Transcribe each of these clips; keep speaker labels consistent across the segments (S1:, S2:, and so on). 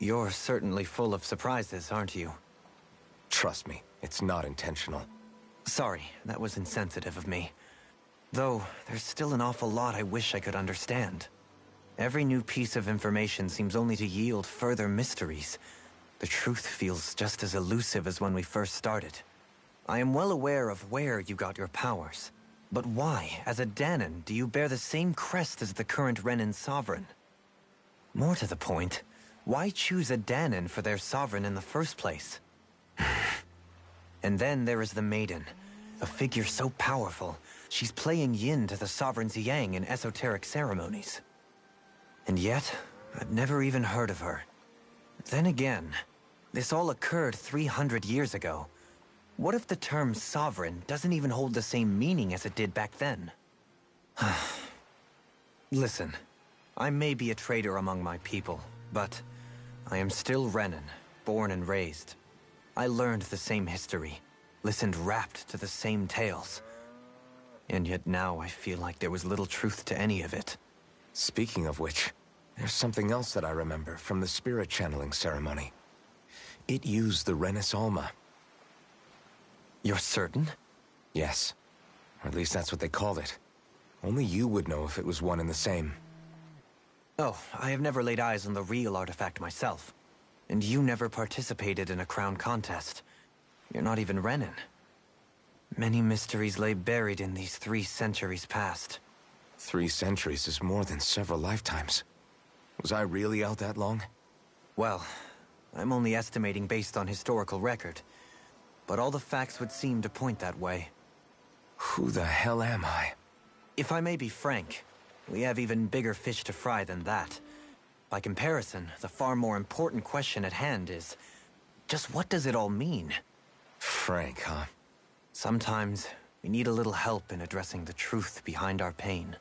S1: You're certainly full of surprises, aren't you?
S2: Trust me, it's not intentional.
S1: Sorry, that was insensitive of me. Though, there's still an awful lot I wish I could understand. Every new piece of information seems only to yield further mysteries. The truth feels just as elusive as when we first started. I am well aware of where you got your powers. But why, as a Danon, do you bear the same crest as the current Renan sovereign? More to the point, why choose a Danon for their sovereign in the first place? And then there is the Maiden, a figure so powerful, she's playing yin to the sovereign's yang in esoteric ceremonies. And yet, I've never even heard of her. Then again, this all occurred 300 years ago. What if the term sovereign doesn't even hold the same meaning as it did back then? Listen, I may be a traitor among my people, but I am still Renan, born and raised. I learned the same history, listened rapt to the same tales. And yet now I feel like there was little truth to any of it.
S2: Speaking of which, there's something else that I remember from the spirit channeling ceremony. It used the Renis Alma.
S1: You're certain?
S2: Yes. Or at least that's what they called it. Only you would know if it was one and the same.
S1: Oh, I have never laid eyes on the real artifact myself. And you never participated in a crown contest. You're not even Renan. Many mysteries lay buried in these 3 centuries past.
S2: 3 centuries is more than several lifetimes. Was I really out that long?
S1: Well, I'm only estimating based on historical record. But all the facts would seem to point that way.
S2: Who the hell am I?
S1: If I may be frank, we have even bigger fish to fry than that. By comparison, the far more important question at hand is, just what does it all mean?
S2: Frank, huh?
S1: Sometimes, we need a little help in addressing the truth behind our pain.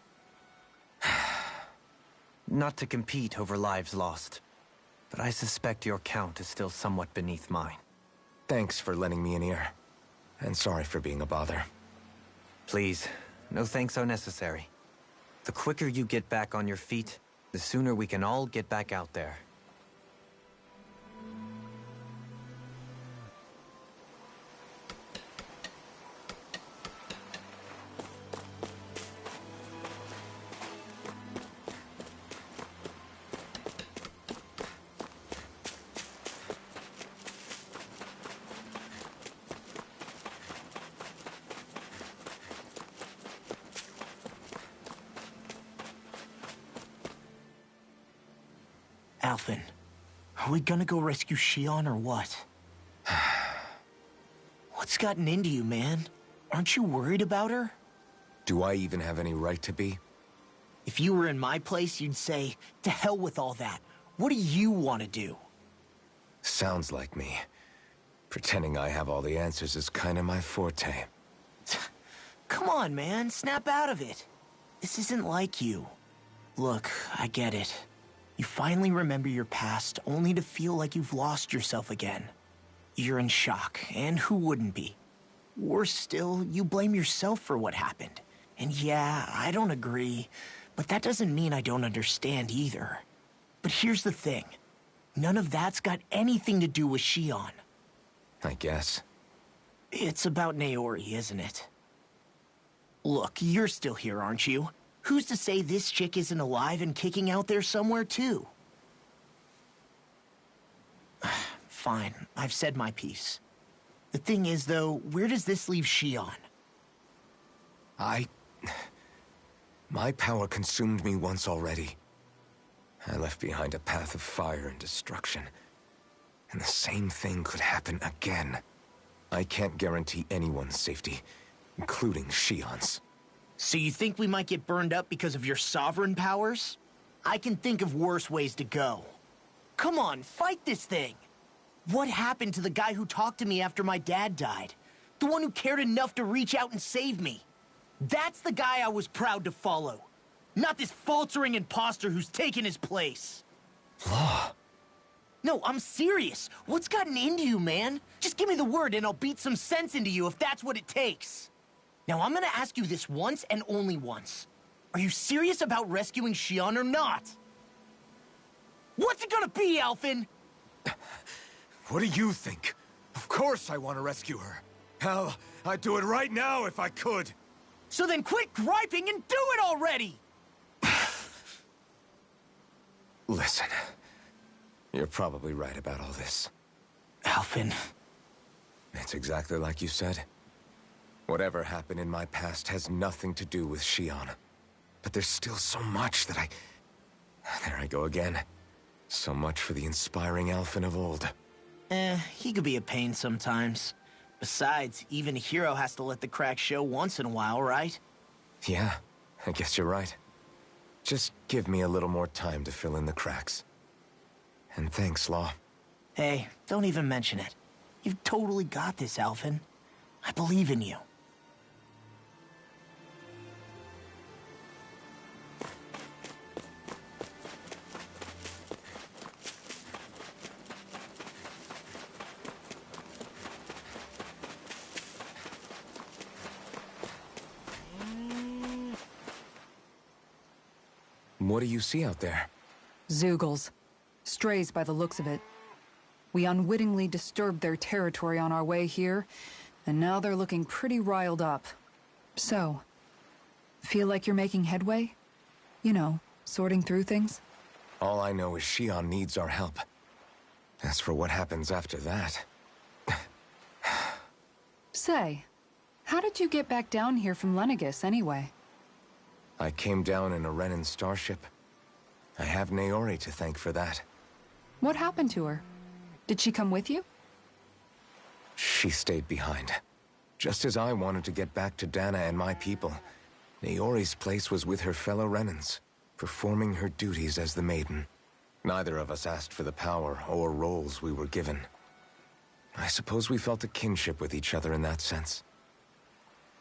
S1: Not to compete over lives lost, but I suspect your count is still somewhat beneath mine.
S2: Thanks for lending me an ear. And sorry for being a bother.
S1: Please, no thanks are necessary. The quicker you get back on your feet, the sooner we can all get back out there.
S3: Alphen, are we gonna go rescue Shion or what? What's gotten into you, man? Aren't you worried about her?
S2: Do I even have any right to be?
S3: If you were in my place, you'd say, to hell with all that. What do you want to do?
S2: Sounds like me. Pretending I have all the answers is kinda my forte.
S3: Come on, man, snap out of it. This isn't like you. Look, I get it. You finally remember your past, only to feel like you've lost yourself again. You're in shock, and who wouldn't be? Worse still, you blame yourself for what happened. And yeah, I don't agree, but that doesn't mean I don't understand either. But here's the thing. None of that's got anything to do with Shion.
S2: I guess.
S3: It's about Naori, isn't it? Look, you're still here, aren't you? Who's to say this chick isn't alive and kicking out there somewhere, too? Fine, I've said my piece. The thing is, though, where does this leave Shion?
S2: My power consumed me once already. I left behind a path of fire and destruction. And the same thing could happen again. I can't guarantee anyone's safety, including Shion's.
S3: So you think we might get burned up because of your sovereign powers? I can think of worse ways to go. Come on, fight this thing! What happened to the guy who talked to me after my dad died? The one who cared enough to reach out and save me? That's the guy I was proud to follow. Not this faltering imposter who's taken his place.
S2: Law.
S3: No, I'm serious. What's gotten into you, man? Just give me the word and I'll beat some sense into you if that's what it takes. Now, I'm gonna ask you this once and only once. Are you serious about rescuing Shion or not? What's it gonna be, Alphen?
S2: What do you think? Of course I want to rescue her. Hell, I'd do it right now if I could.
S3: So then quit griping and do it already!
S2: Listen, you're probably right about all this.
S3: Alphen.
S2: It's exactly like you said. Whatever happened in my past has nothing to do with Shion. But there's still so much that There I go again. So much for the inspiring Alphen of old.
S3: He could be a pain sometimes. Besides, even a hero has to let the cracks show once in a while, right?
S2: Yeah, I guess you're right. Just give me a little more time to fill in the cracks. And thanks, Law.
S3: Hey, don't even mention it. You've totally got this, Alphen. I believe in you.
S2: What do you see out there?
S4: Zeugles. Strays by the looks of it. We unwittingly disturbed their territory on our way here, and now they're looking pretty riled up. So, feel like you're making headway? You know, sorting through things?
S2: All I know is Shion needs our help. As for what happens after that...
S4: Say, how did you get back down here from Lenegis, anyway?
S2: I came down in a Renan starship. I have Naori to thank for that.
S4: What happened to her? Did she come with you?
S2: She stayed behind. Just as I wanted to get back to Dana and my people, Naori's place was with her fellow Renans, performing her duties as the Maiden. Neither of us asked for the power or roles we were given. I suppose we felt a kinship with each other in that sense.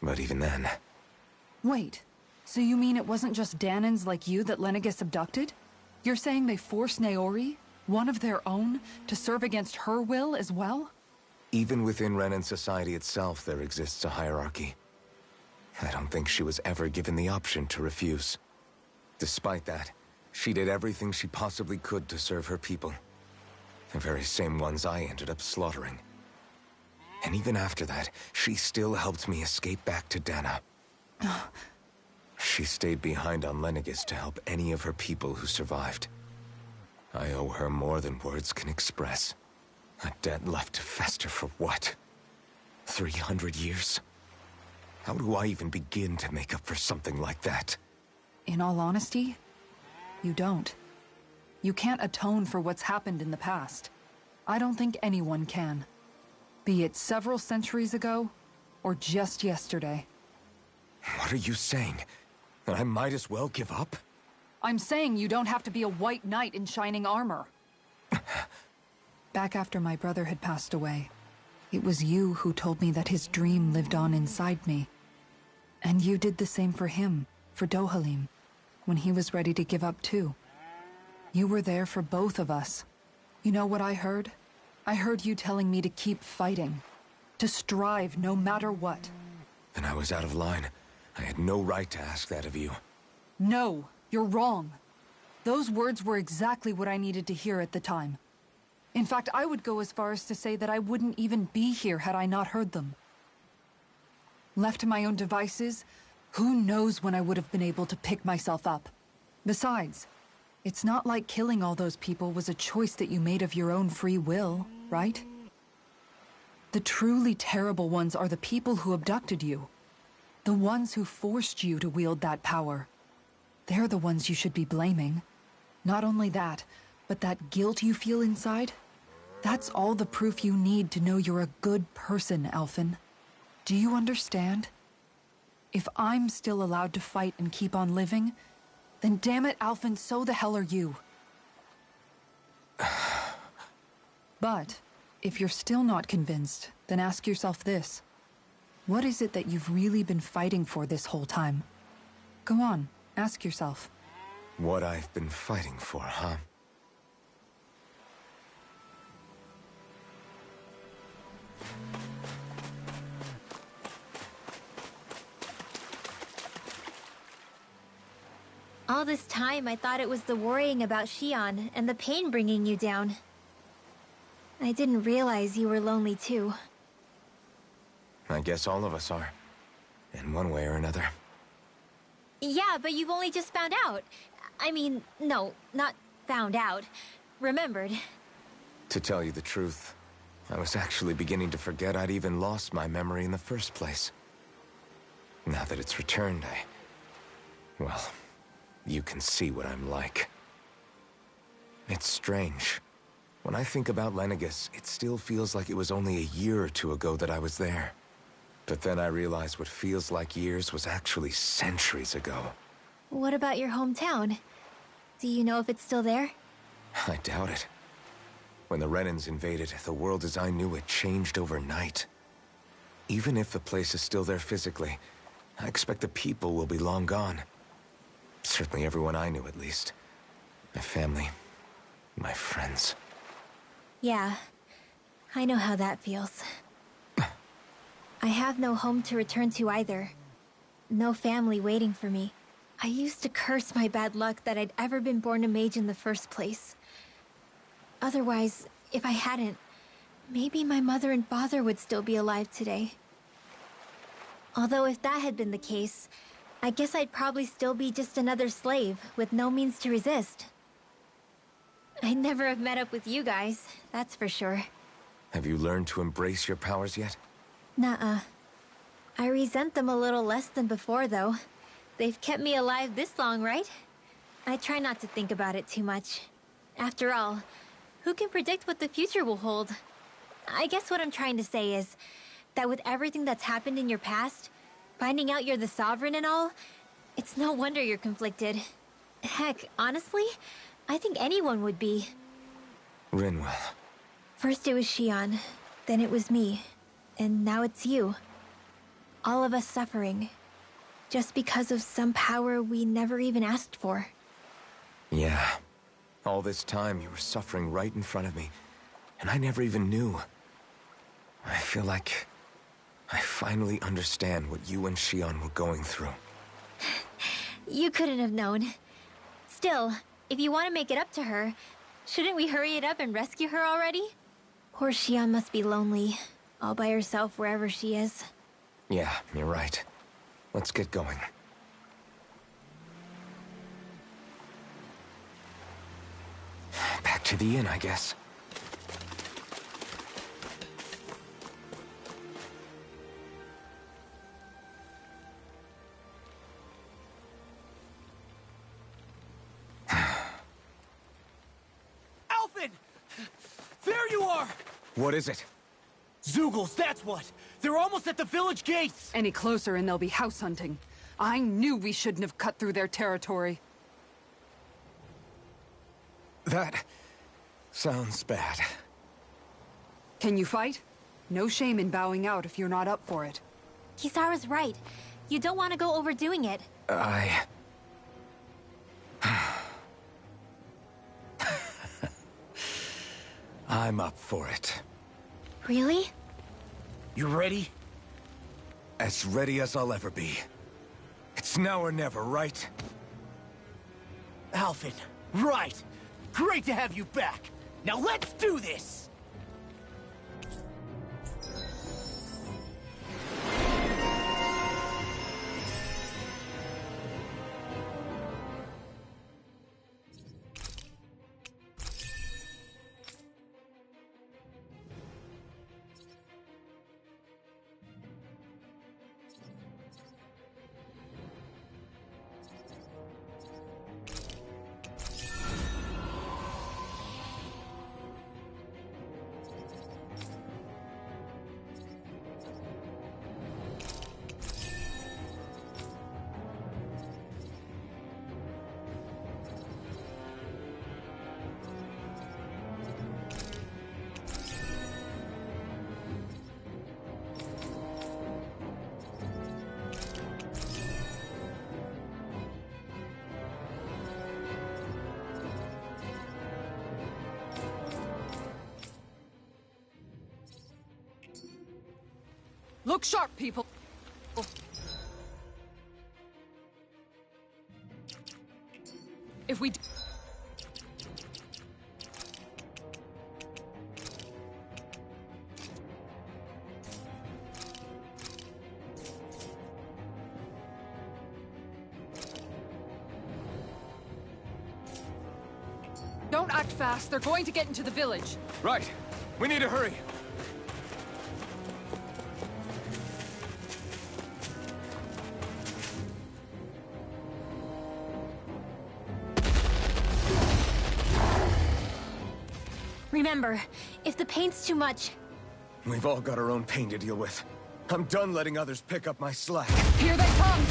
S2: But even then...
S4: Wait, so you mean it wasn't just Danans like you that Lenegis abducted? You're saying they forced Naori, one of their own, to serve against her will as well?
S2: Even within Renan society itself, there exists a hierarchy. I don't think she was ever given the option to refuse. Despite that, she did everything she possibly could to serve her people. The very same ones I ended up slaughtering. And even after that, she still helped me escape back to Dana. She stayed behind on Lenegis to help any of her people who survived. I owe her more than words can express. A debt left to fester for what? 300 years? How do I even begin to make up for something like that?
S4: In all honesty, you don't. You can't atone for what's happened in the past. I don't think anyone can. Be it several centuries ago, or just yesterday.
S2: What are you saying? That I might as well give up?
S4: I'm saying you don't have to be a white knight in shining armor. Back after my brother had passed away, it was you who told me that his dream lived on inside me. And you did the same for him, for Dohalim, when he was ready to give up too. You were there for both of us. You know what I heard? I heard you telling me to keep fighting. To strive no matter what.
S2: Then I was out of line. I had no right to ask that of you.
S4: No, you're wrong. Those words were exactly what I needed to hear at the time. In fact, I would go as far as to say that I wouldn't even be here had I not heard them. Left to my own devices, who knows when I would have been able to pick myself up. Besides, it's not like killing all those people was a choice that you made of your own free will, right? The truly terrible ones are the people who abducted you. The ones who forced you to wield that power. They're the ones you should be blaming. Not only that, but that guilt you feel inside, that's all the proof you need to know you're a good person, Alphen. Do you understand? If I'm still allowed to fight and keep on living, then damn it, Alphen, so the hell are you. But, if you're still not convinced, then ask yourself this. What is it that you've really been fighting for this whole time? Go on, ask yourself.
S2: What I've been fighting for, huh?
S5: All this time, I thought it was the worrying about Shion and the pain bringing you down. I didn't realize you were lonely too.
S2: I guess all of us are. In one way or another.
S5: Yeah, but you've only just found out. I mean, no, not found out. Remembered.
S2: To tell you the truth, I was actually beginning to forget I'd even lost my memory in the first place. Now that it's returned, well, you can see what I'm like. It's strange. When I think about Lenegus, it still feels like it was only a year or two ago that I was there. But then I realized what feels like years was actually centuries ago.
S5: What about your hometown? Do you know if it's still there?
S2: I doubt it. When the Renans invaded, the world as I knew it changed overnight. Even if the place is still there physically, I expect the people will be long gone. Certainly everyone I knew, at least. My family, my friends.
S5: Yeah, I know how that feels. I have no home to return to either. No family waiting for me. I used to curse my bad luck that I'd ever been born a mage in the first place. Otherwise, if I hadn't, maybe my mother and father would still be alive today. Although if that had been the case, I guess I'd probably still be just another slave with no means to resist. I'd never have met up with you guys, that's for sure.
S2: Have you learned to embrace your powers yet?
S5: Nuh-uh. I resent them a little less than before, though. They've kept me alive this long, right? I try not to think about it too much. After all, who can predict what the future will hold? I guess what I'm trying to say is that with everything that's happened in your past, finding out you're the Sovereign and all, it's no wonder you're conflicted. Heck, honestly, I think anyone would be.
S2: Rinwell.
S5: First it was Shion, then it was me, and now it's you. All of us suffering, just because of some power we never even asked for.
S2: Yeah. All this time you were suffering right in front of me, and I never even knew. I feel like I finally understand what you and Shion were going through.
S5: You couldn't have known. Still, if you want to make it up to her, shouldn't we hurry it up and rescue her already? Poor Shion must be lonely, all by herself wherever she is.
S2: Yeah, you're right. Let's get going. Back to the inn, I guess.
S3: Alphen! There you are!
S2: What is it?
S3: Zeugles, that's what! They're almost at the village gates!
S4: Any closer and they'll be house hunting. I knew we shouldn't have cut through their territory.
S2: That sounds bad.
S4: Can you fight? No shame in bowing out if you're not up for it.
S5: Kisara's right. You don't want to go overdoing it.
S2: I'm up for it.
S5: Really?
S3: You ready?
S2: As ready as I'll ever be. It's now or never, right?
S3: Alphen, right! Great to have you back! Now let's do this!
S4: Look sharp, people! If we... don't act fast. They're going to get into the village.
S2: Right. We need to hurry.
S5: Remember, if the pain's too much...
S2: We've all got our own pain to deal with. I'm done letting others pick up my slack.
S4: Here they come!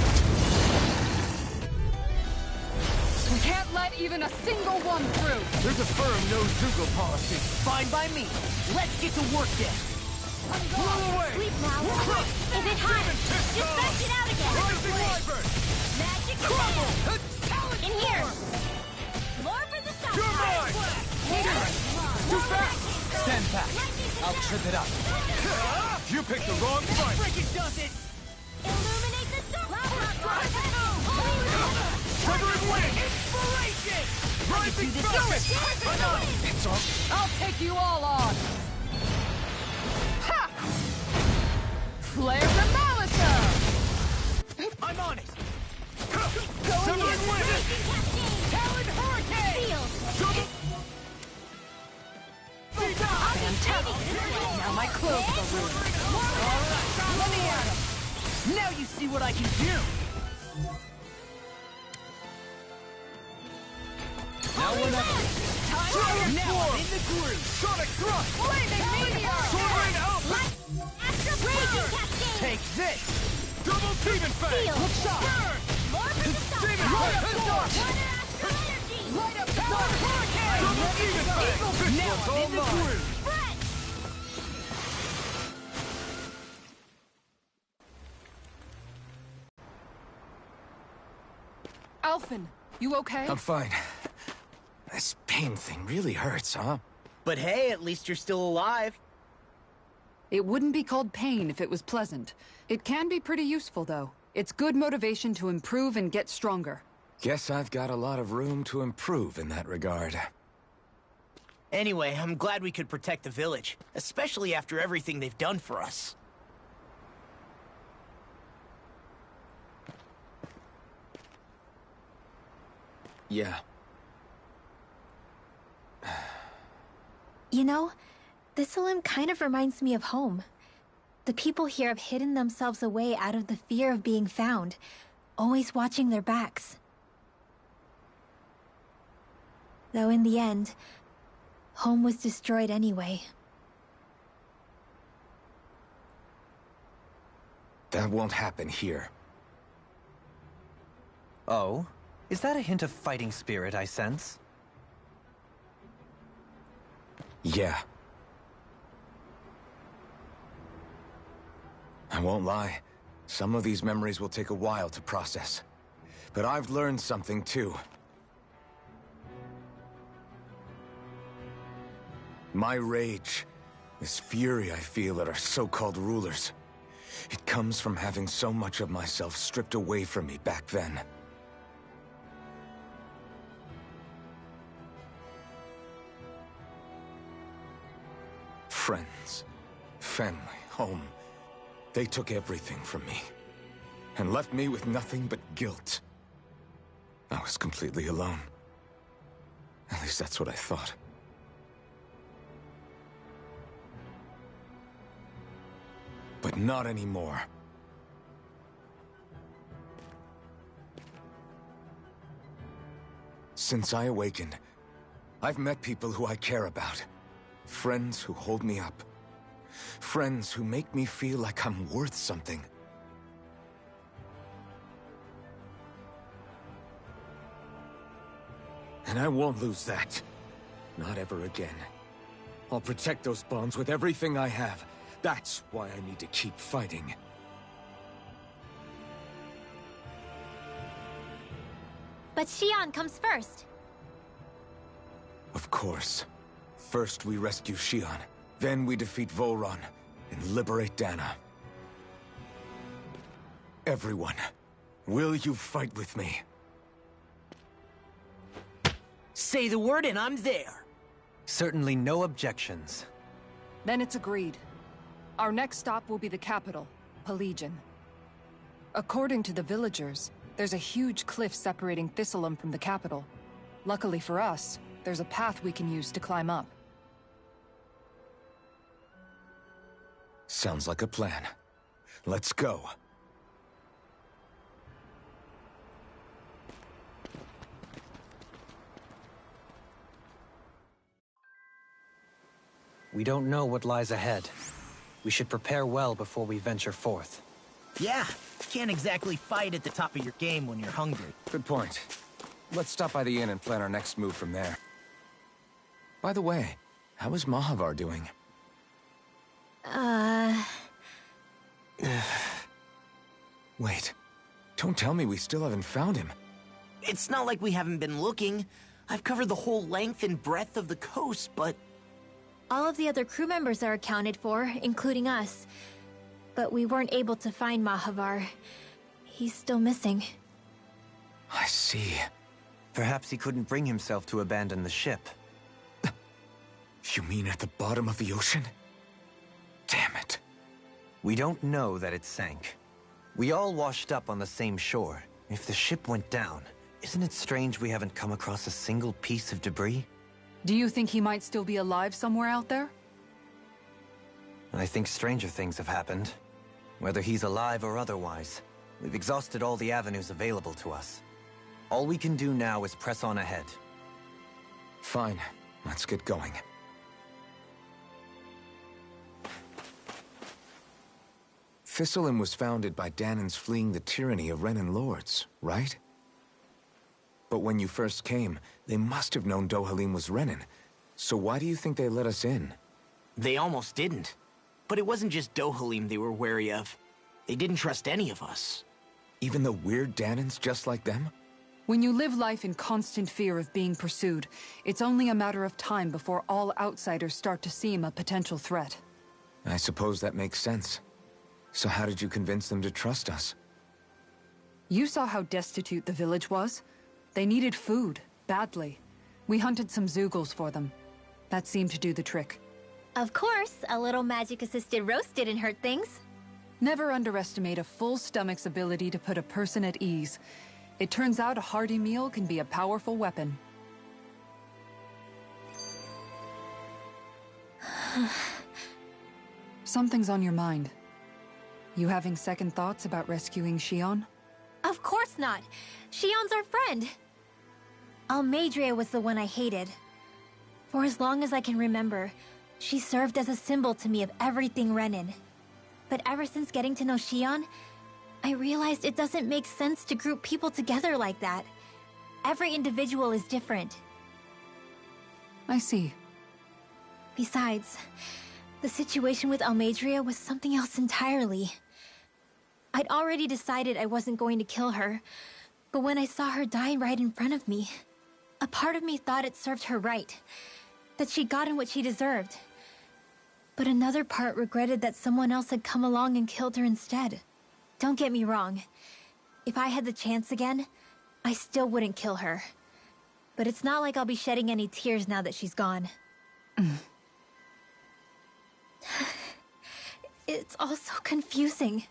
S4: We can't let even a single one through!
S2: There's a firm no-Zoogle policy.
S3: Fine by me. Let's get to work then.
S2: Blow away!
S5: Sleep now. Is it hot? Just back it out again.
S2: Rising Wyvern!
S5: Magic
S2: Crumble!
S5: sand! In here! More for the sun!
S2: You're mine! Too fast!
S1: Stand back. I'll trip it up.
S2: You picked the wrong fight!
S3: Freaking does it!
S5: Illuminate the dark!
S2: Trevor and Wing!
S3: Inspiration!
S2: Rising
S3: this.
S2: Falcon! It's all...
S4: I'll take you all on! Ha! Flare the Molitor!
S3: I'm on it!
S2: Trevor and Wing!
S3: Talon Hurricane!
S2: Double...
S3: Fantastic! Now my clothes are ruined. Alright, let me at him! Now you see what I can do!
S2: Now or never!
S3: Time now I'm in the groove!
S2: Sonic Thrust!
S4: Flaming Meteor!
S2: Sword Rain Alpha!
S3: Take this!
S2: Double Demon Fang!
S5: Look
S3: shot!
S2: Burn! Demon
S3: Right
S2: Fang!
S3: up the Light up Talon Hurricane!
S2: Double Demon Fang! This
S3: Now
S2: one's
S3: I'm
S2: all
S3: in the
S2: mine!
S3: groove!
S4: Alphen, you okay?
S2: I'm fine. This pain thing really hurts, huh?
S3: But hey, at least you're still alive.
S4: It wouldn't be called pain if it was pleasant. It can be pretty useful, though. It's good motivation to improve and get stronger.
S2: Guess I've got a lot of room to improve in that regard.
S3: Anyway, I'm glad we could protect the village, especially after everything they've done for us.
S2: Yeah.
S5: You know, this limb kind of reminds me of home. The people here have hidden themselves away out of the fear of being found, always watching their backs. Though in the end, home was destroyed anyway.
S2: That won't happen here.
S1: Oh? Is that a hint of fighting spirit I sense?
S2: Yeah. I won't lie. Some of these memories will take a while to process. But I've learned something too. My rage, this fury I feel at our so-called rulers, it comes from having so much of myself stripped away from me back then. Friends, family, home. They took everything from me, and left me with nothing but guilt. I was completely alone. At least that's what I thought. But not anymore. Since I awakened, I've met people who I care about. Friends who hold me up. Friends who make me feel like I'm worth something. And I won't lose that. Not ever again. I'll protect those bonds with everything I have. That's why I need to keep fighting.
S5: But Xion comes first.
S2: Of course. First we rescue Xion, then we defeat Volron, and liberate Dana. Everyone, will you fight with me?
S3: Say the word and I'm there.
S1: Certainly no objections.
S4: Then it's agreed. Our next stop will be the capital, Pelegion. According to the villagers, there's a huge cliff separating Thistleum from the capital. Luckily for us, there's a path we can use to climb up.
S2: Sounds like a plan. Let's go.
S1: We don't know what lies ahead. We should prepare well before we venture forth.
S3: Yeah, can't exactly fight at the top of your game when you're hungry.
S2: Good point. Let's stop by the inn and plan our next move from there. By the way, how is Mahavar doing? Wait. Don't tell me we still haven't found him.
S3: It's not like we haven't been looking. I've covered the whole length and breadth of the coast, but...
S5: All of the other crew members are accounted for, including us. But we weren't able to find Mahavar. He's still missing.
S2: I see.
S1: Perhaps he couldn't bring himself to abandon the ship.
S2: You mean at the bottom of the ocean? Damn it.
S1: We don't know that it sank. We all washed up on the same shore. If the ship went down, isn't it strange we haven't come across a single piece of debris?
S4: Do you think he might still be alive somewhere out there?
S1: I think stranger things have happened. Whether he's alive or otherwise, we've exhausted all the avenues available to us. All we can do now is press on ahead.
S2: Fine. Let's get going. Thistlein was founded by Danans fleeing the tyranny of Renan lords, right? But when you first came, they must have known Dohalim was Renan. So why do you think they let us in?
S3: They almost didn't. But it wasn't just Dohalim they were wary of. They didn't trust any of us.
S2: Even the weird Danans just like them?
S4: When you live life in constant fear of being pursued, it's only a matter of time before all outsiders start to seem a potential threat.
S2: I suppose that makes sense. So how did you convince them to trust us?
S4: You saw how destitute the village was. They needed food, badly. We hunted some Zeugles for them. That seemed to do the trick.
S5: Of course, a little magic-assisted roast didn't hurt things.
S4: Never underestimate a full stomach's ability to put a person at ease. It turns out a hearty meal can be a powerful weapon. Something's on your mind. You having second thoughts about rescuing Shion?
S5: Of course not. Shion's our friend. Almeidrea was the one I hated. For as long as I can remember, she served as a symbol to me of everything Renan. But ever since getting to know Shion, I realized it doesn't make sense to group people together like that. Every individual is different.
S4: I see.
S5: Besides, the situation with Almeidrea was something else entirely. I'd already decided I wasn't going to kill her, but when I saw her die right in front of me, a part of me thought it served her right, that she'd gotten what she deserved. But another part regretted that someone else had come along and killed her instead. Don't get me wrong. If I had the chance again, I still wouldn't kill her. But it's not like I'll be shedding any tears now that she's gone. It's all so confusing.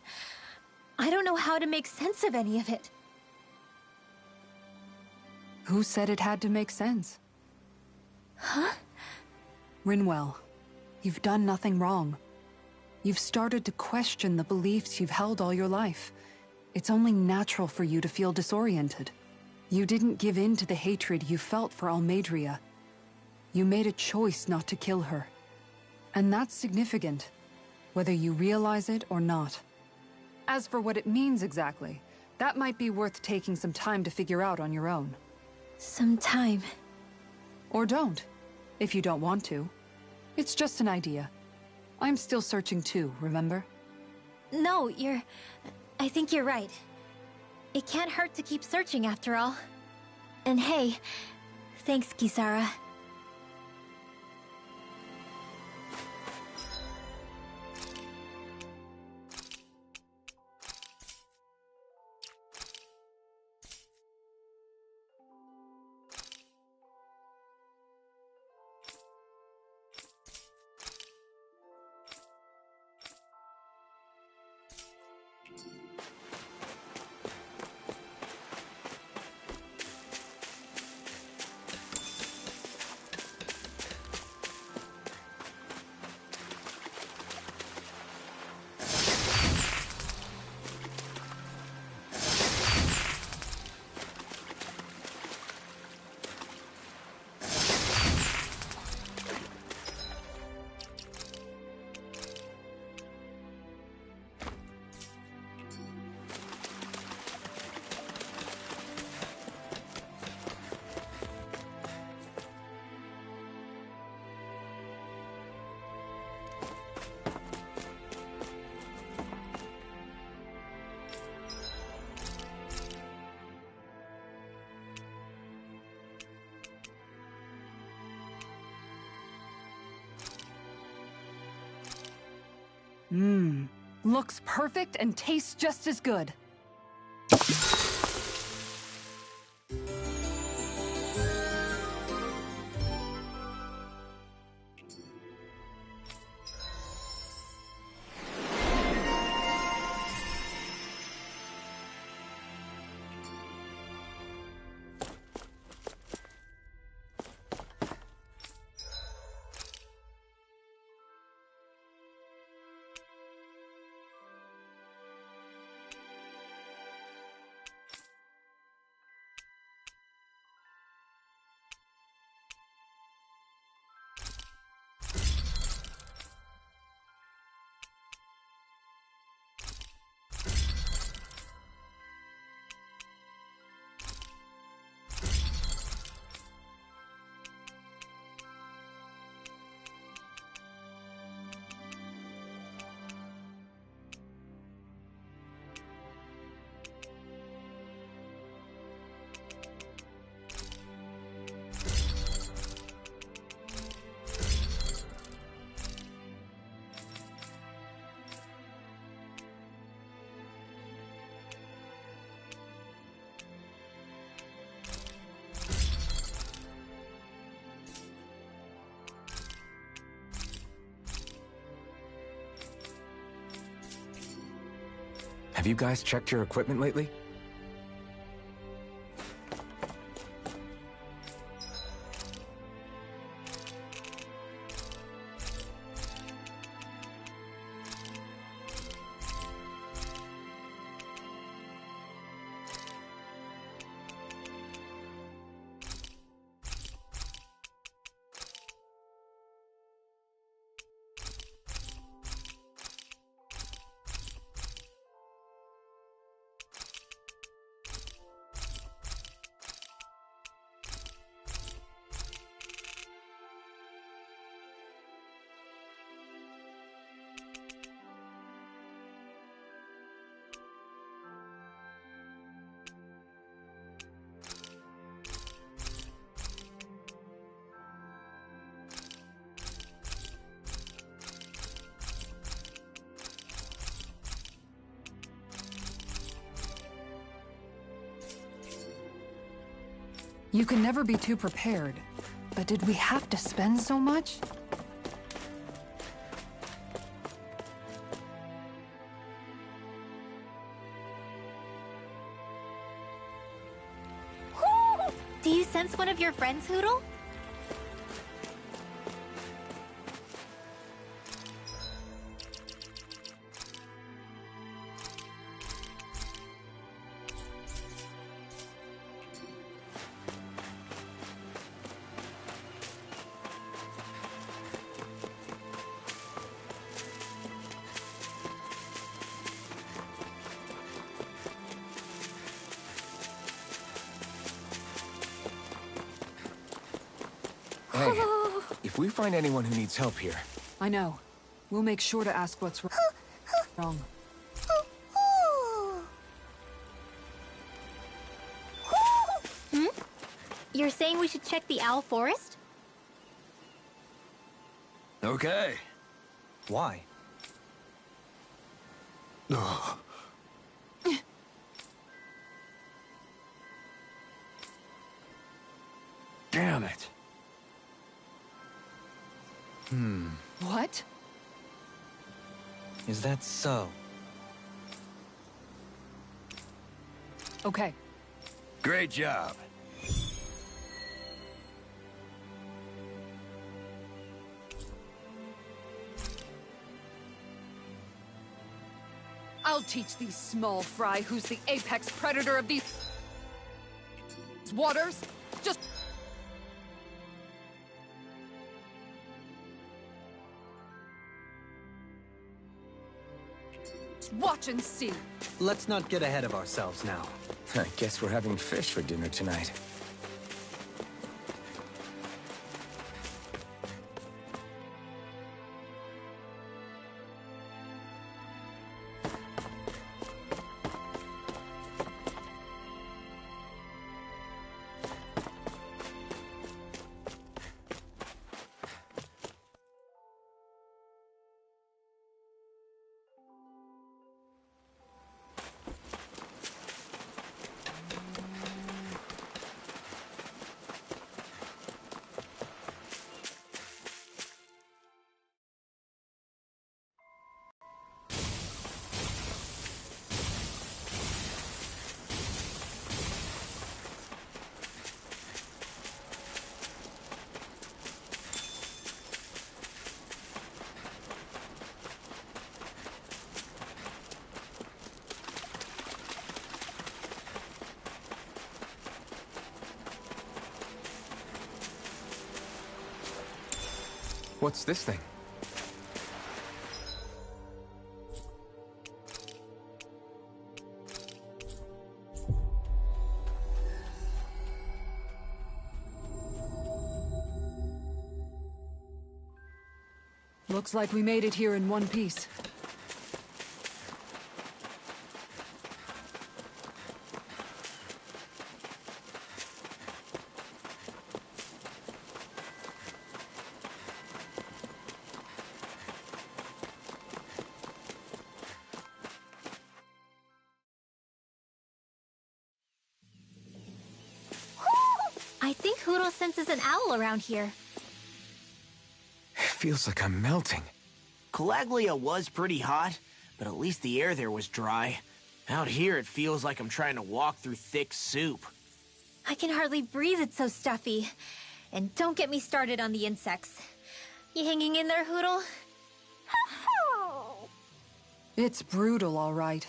S5: I don't know how to make sense of any of it.
S4: Who said it had to make sense?
S5: Huh?
S4: Rinwell, you've done nothing wrong. You've started to question the beliefs you've held all your life. It's only natural for you to feel disoriented. You didn't give in to the hatred you felt for Almeidrea. You made a choice not to kill her. And that's significant, whether you realize it or not. As for what it means exactly, that might be worth taking some time to figure out on your own.
S5: Some time.
S4: Or don't, if you don't want to. It's just an idea. I'm still searching too, remember?
S5: No, I think you're right. It can't hurt to keep searching after all. And hey, thanks, Kisara.
S4: Looks perfect and tastes just as good.
S2: Have you guys checked your equipment lately?
S4: You can never be too prepared. But did we have to spend so much?
S5: Do you sense one of your friends, Hoodle?
S2: Hey, if we find anyone who needs help here...
S4: I know. We'll make sure to ask what's wrong.
S5: You're saying we should check the Owl Forest?
S6: Okay.
S1: Why?
S6: Ugh. Damn it.
S4: What?
S1: Is that so?
S4: Okay.
S6: Great job.
S4: I'll teach these small fry who's the apex predator of these waters. Just watch and see.
S1: Let's not get ahead of ourselves now.
S2: I guess we're having fish for dinner tonight. What's this thing?
S4: Looks like we made it here in one piece.
S5: I think Hoodle senses an owl around here.
S2: It feels like I'm melting.
S3: Calaglia was pretty hot, but at least the air there was dry. Out here, it feels like I'm trying to walk through thick soup.
S5: I can hardly breathe, it's so stuffy. And don't get me started on the insects. You hanging in there, Hoodle?
S4: It's brutal, all right.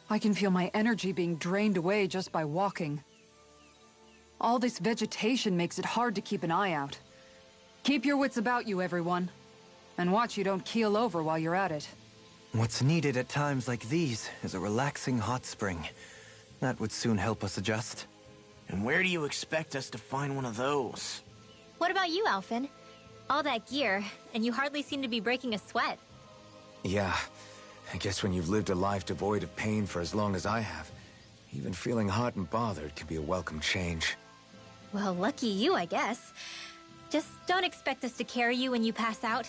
S4: I can feel my energy being drained away just by walking. All this vegetation makes it hard to keep an eye out. Keep your wits about you, everyone. And watch you don't keel over while you're at it.
S1: What's needed at times like these is a relaxing hot spring. That would soon help us adjust.
S3: And where do you expect us to find one of those?
S5: What about you, Alphen? All that gear, and you hardly seem to be breaking a sweat.
S2: Yeah, I guess when you've lived a life devoid of pain for as long as I have, even feeling hot and bothered can be a welcome change.
S5: Well, lucky you, I guess. Just don't expect us to carry you when you pass out.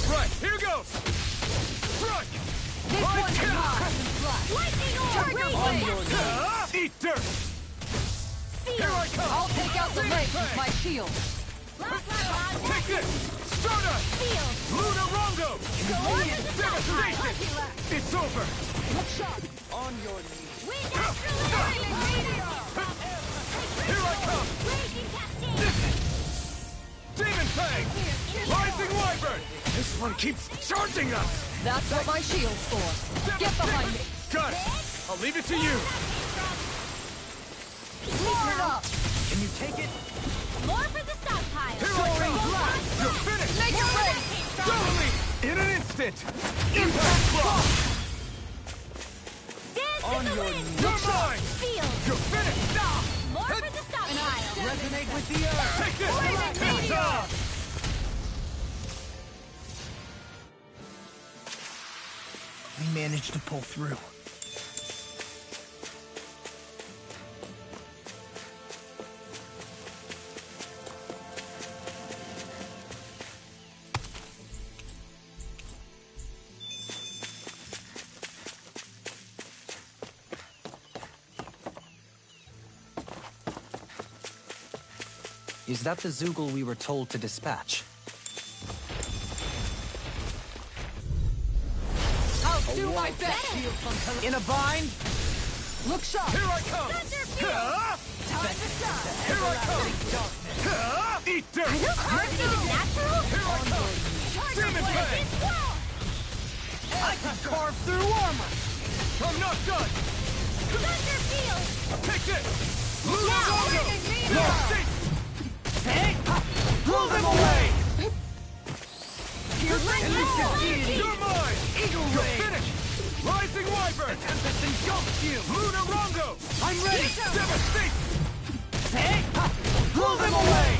S6: Right, here goes! Strike!
S4: This
S6: Right
S4: one's
S6: here!
S4: mine!
S5: Lightning
S4: Target
S5: orb!
S4: blade!
S6: Eat dirt! Here I come!
S4: I'll take out the leg with my shield.
S6: Take this! Stardust! Luna Rongo! Devastation! It's over!
S4: On your knees.
S6: Here I come! Demon Fang! Rising Wyvern! This one keeps charging us!
S4: That's what my shield's for. Get behind me.
S6: Got it! I'll leave it to you!
S4: Turn up.
S1: Can you take it?
S5: More for the stockpile!
S6: Here I come! You're finished!
S4: Make it rain.
S6: Totally! In an instant! Impact block!
S5: On your knees!
S6: You're mine!
S5: Field!
S6: You're finished!
S5: More for the stockpile!
S1: Resonate with the earth!
S6: Take this! Meteor!
S3: We managed to pull through.
S1: Is that the Zoogle we were told to dispatch?
S4: I'll do my best.
S1: In a bind?
S4: Look sharp.
S6: Here I come!
S4: Time to stop.
S6: Here I come! Eat dirt!
S5: Aren't you natural?
S6: Here I come! Demon Fang!
S1: I can carve through armor!
S6: I'm not done!
S5: Thunder Field!
S6: Take this! Luna Rongo! No, stay!
S1: Blow them away!
S5: You're
S6: You're mine!
S1: Eagle
S6: You're
S1: Ray!
S6: finished! Rising Wyvern!
S1: Tempest engulfs you!
S6: Luna Rongo!
S1: I'm ready!
S6: Devastate!
S1: Blow them away!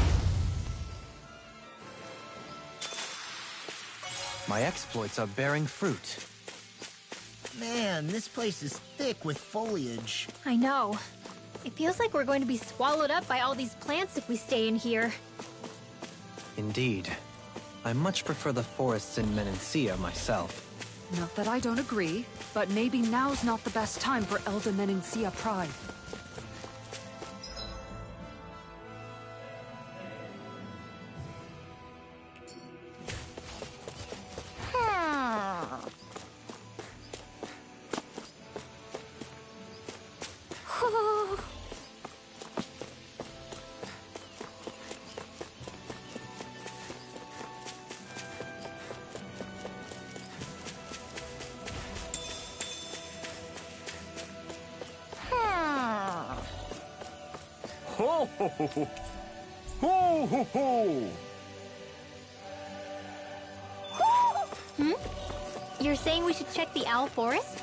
S1: My exploits are bearing fruit.
S3: Man, this place is thick with foliage.
S5: I know. It feels like we're going to be swallowed up by all these plants if we stay in here.
S1: Indeed. I much prefer the forests in Menancia myself.
S4: Not that I don't agree, but maybe now's not the best time for Elder Menancia pride.
S6: Ho, ho, ho, ho. Ho, ho, ho.
S5: You're saying we should check the owl forest?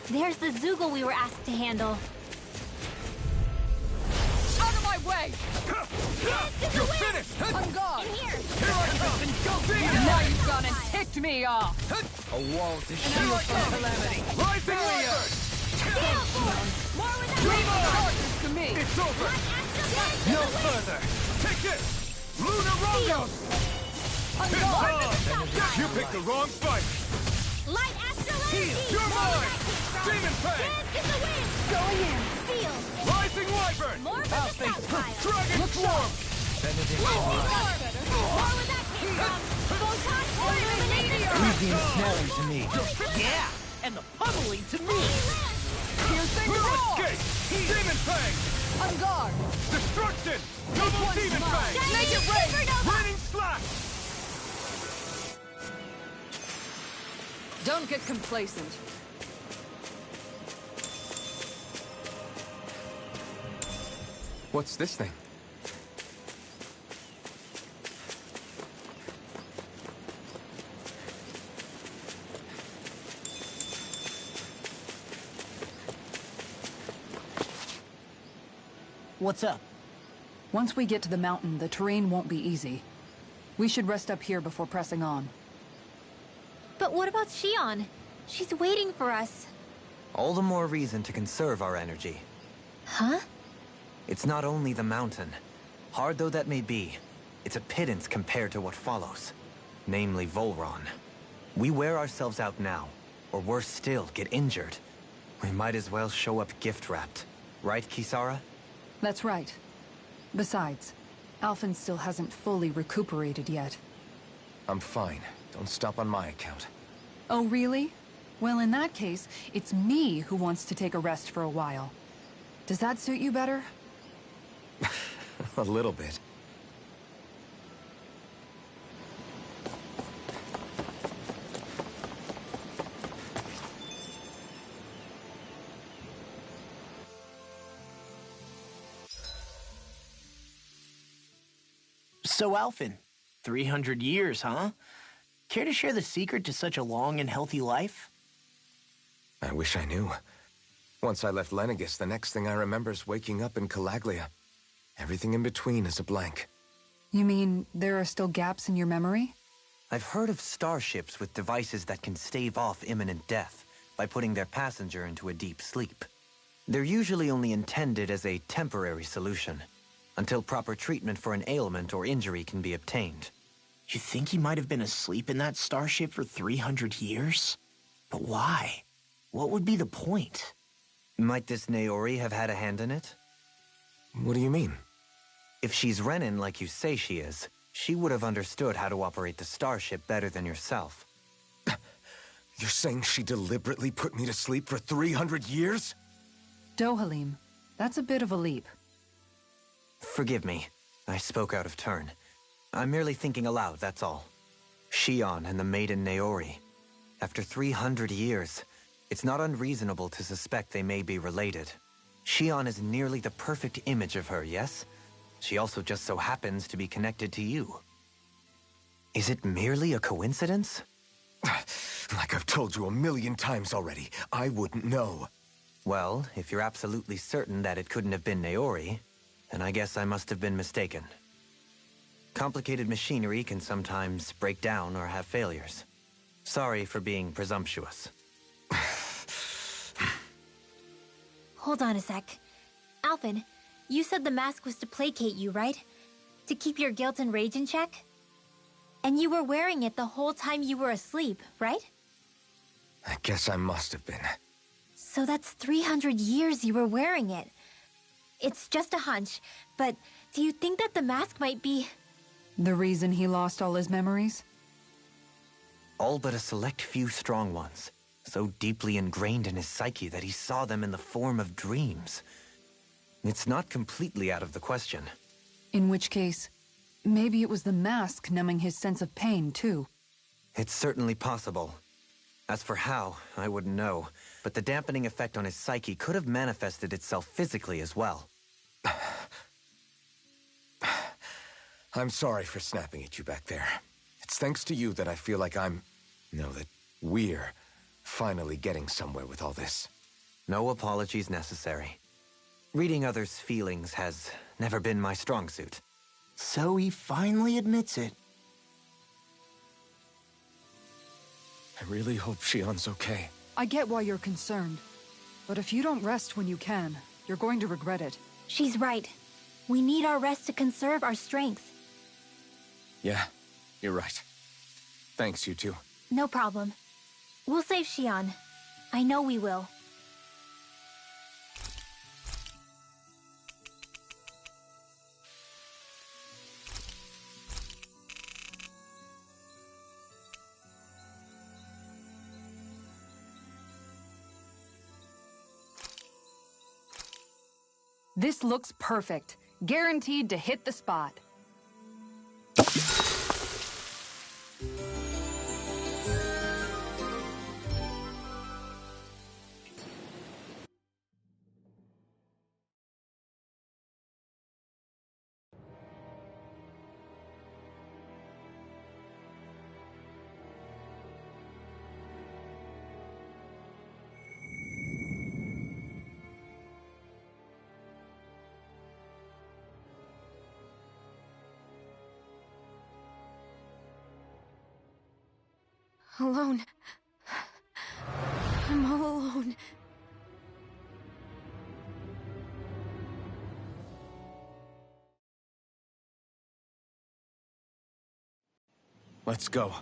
S5: There's the Zoogle we were asked to handle.
S4: Out of my way!
S6: You're finished!
S4: On guard!
S5: In here!
S6: Here I come! Go
S4: Now you've gone and ticked me off!
S1: A wall to shield from calamity.
S6: Rising Wyvern!
S5: More with that
S4: Leave the charges to me!
S6: It's over!
S1: No further.
S6: Take this! Lunar Rongos!
S4: On
S6: It's
S4: guard!
S6: on! You picked the wrong fight!
S5: Light Astral Energy!
S6: You're mine! Demon Fang!
S5: Dance in the wind! Going in! Seal!
S6: Rising Wyvern!
S5: More with the Southfire!
S6: Dragon Swarm!
S5: More with that kick from Photon Illuminator!
S1: Leave the ensnaring to me.
S3: Yeah, and the pummeling to me.
S4: Piercing
S6: No
S4: roar!
S6: escape! Demon Fang!
S4: On guard!
S6: Destruction! Double
S4: one's
S6: Demon
S4: mine.
S6: Fang!
S4: Make it rain!
S6: Raining Slash!
S4: Don't get complacent.
S2: What's this thing?
S3: What's up?
S4: Once we get to the mountain, the terrain won't be easy. We should rest up here before pressing on.
S5: But what about Shion? She's waiting for us.
S1: All the more reason to conserve our energy.
S5: Huh?
S1: It's not only the mountain. Hard though that may be, it's a pittance compared to what follows. Namely Volron. We wear ourselves out now, or worse still, get injured. We might as well show up gift-wrapped. Right, Kisara?
S4: That's right. Besides, Alphen still hasn't fully recuperated yet.
S2: I'm fine. Don't stop on my account.
S4: Oh, really? Well, in that case, it's me who wants to take a rest for a while. Does that suit you better?
S2: A little bit.
S3: So, Alphen, 300 years, huh? Care to share the secret to such a long and healthy life?
S2: I wish I knew. Once I left Lenegis, the next thing I remember is waking up in Calaglia. Everything in between is a blank.
S4: You mean there are still gaps in your memory?
S1: I've heard of starships with devices that can stave off imminent death by putting their passenger into a deep sleep. They're usually only intended as a temporary solution, until proper treatment for an ailment or injury can be obtained.
S3: You think he might have been asleep in that starship for 300 years? But why? What would be the point?
S1: Might this Naori have had a hand in it?
S2: What do you mean?
S1: If she's Renin like you say she is, she would have understood how to operate the starship better than yourself.
S2: You're saying she deliberately put me to sleep for 300 years?
S4: Dohalim, that's a bit of a leap.
S1: Forgive me. I spoke out of turn. I'm merely thinking aloud, that's all. Shion and the maiden Naori. After 300 years, it's not unreasonable to suspect they may be related. Shion is nearly the perfect image of her, yes? She also just so happens to be connected to you. Is it merely a coincidence?
S2: Like I've told you 1,000,000 times already, I wouldn't know.
S1: Well, if you're absolutely certain that it couldn't have been Naori, then I guess I must have been mistaken. Complicated machinery can sometimes break down or have failures. Sorry for being presumptuous.
S5: Hold on a sec. Alphen, you said the mask was to placate you, right? To keep your guilt and rage in check? And you were wearing it the whole time you were asleep, right?
S2: I guess I must have been.
S5: So that's 300 years you were wearing it. It's just a hunch, but do you think that the mask might be...
S4: The reason he lost all his memories?
S1: All but a select few strong ones, so deeply ingrained in his psyche that he saw them in the form of dreams. It's not completely out of the question.
S4: In which case, maybe it was the mask numbing his sense of pain, too.
S1: It's certainly possible. As for how, I wouldn't know, but the dampening effect on his psyche could have manifested itself physically as well.
S2: I'm sorry for snapping at you back there. It's thanks to you that I feel like that we're finally getting somewhere with all this.
S1: No apologies necessary. Reading others' feelings has never been my strong suit.
S3: So he finally admits it.
S2: I really hope Shion's okay.
S4: I get why you're concerned. But if you don't rest when you can, you're going to regret it.
S5: She's right. We need our rest to conserve our strength.
S2: Yeah, you're right. Thanks, you two.
S5: No problem. We'll save Shion. I know we will.
S4: This looks perfect. Guaranteed to hit the spot.
S5: Alone. I'm all alone.
S2: Let's go.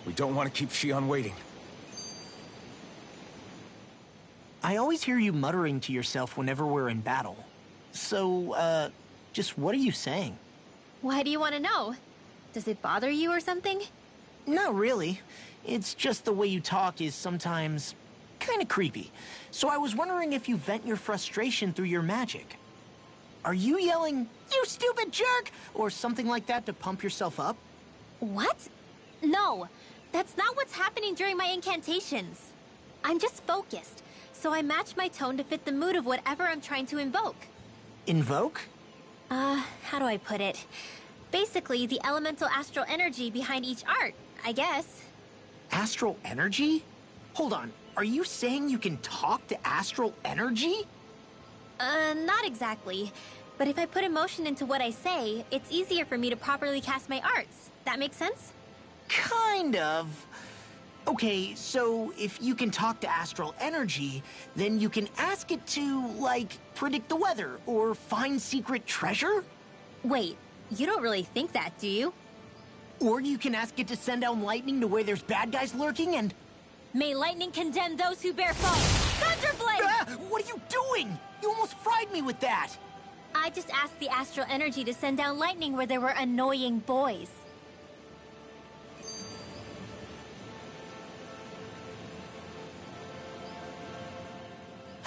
S2: We don't want to keep Shion waiting.
S3: I always hear you muttering to yourself whenever we're in battle. So, just what are you saying?
S5: Why do you want to know? Does it bother you or something?
S3: Not really. It's just the way you talk is sometimes kind of creepy. So I was wondering if you vent your frustration through your magic. Are you yelling, "You stupid jerk," or something like that to pump yourself up?
S5: What? No, that's not what's happening during my incantations. I'm just focused, so I match my tone to fit the mood of whatever I'm trying to invoke.
S3: Invoke?
S5: How do I put it? Basically, the elemental astral energy behind each art, I guess.
S3: Astral energy? Hold on, are you saying you can talk to astral energy?
S5: Not exactly. But if I put emotion into what I say, it's easier for me to properly cast my arts. That makes sense?
S3: Kind of. Okay, so if you can talk to astral energy, then you can ask it to, like, predict the weather or find secret treasure?
S5: Wait, you don't really think that, do you?
S3: Or you can ask it to send down lightning to where there's bad guys lurking and...
S5: May lightning condemn those who bear false! Thunderblade!
S3: Ah, what are you doing? You almost fried me with that!
S5: I just asked the astral energy to send down lightning where there were annoying boys.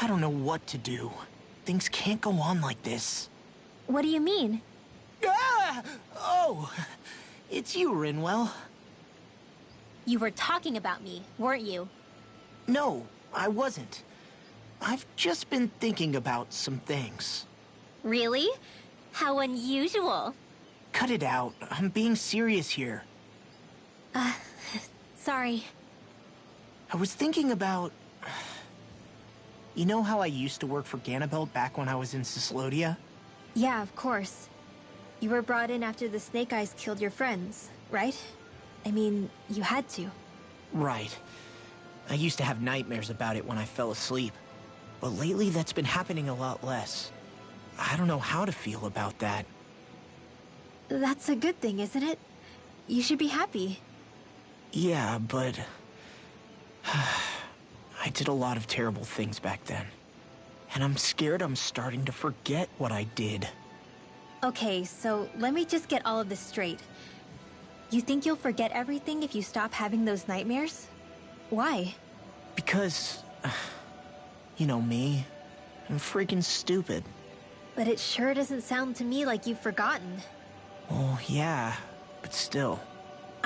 S3: I don't know what to do. Things can't go on like this.
S5: What do you mean?
S3: Ah! Oh, it's you, Rinwell.
S5: You were talking about me, weren't you?
S3: No, I wasn't. I've just been thinking about some things.
S5: Really? How unusual.
S3: Cut it out. I'm being serious here.
S5: Sorry.
S3: I was thinking about... You know how I used to work for Ganabelt back when I was in Cyslodia?
S5: Yeah, of course. You were brought in after the Snake Eyes killed your friends, right? I mean, you had to.
S3: Right. I used to have nightmares about it when I fell asleep. But lately that's been happening a lot less. I don't know how to feel about that.
S5: That's a good thing, isn't it? You should be happy.
S3: Yeah, but... I did a lot of terrible things back then. And I'm scared I'm starting to forget what I did.
S5: Okay, so let me just get all of this straight. You think you'll forget everything if you stop having those nightmares? Why?
S3: Because... You know me. I'm freaking stupid.
S5: But it sure doesn't sound to me like you've forgotten.
S3: Well, yeah, but still.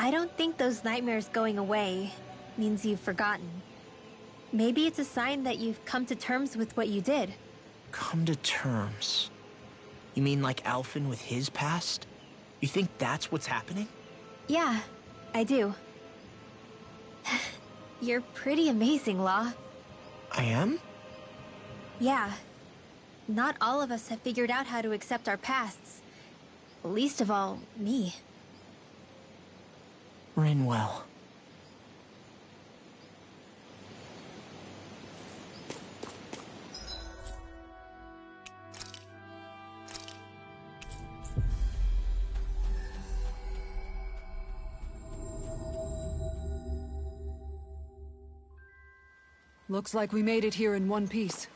S5: I don't think those nightmares going away means you've forgotten. Maybe it's a sign that you've come to terms with what you did.
S3: Come to terms. You mean like Alphen with his past? You think that's what's happening?
S5: Yeah, I do. You're pretty amazing, Law.
S3: I am?
S5: Yeah. Not all of us have figured out how to accept our pasts. Least of all, me.
S3: Rinwell.
S4: Looks like we made it here in one piece.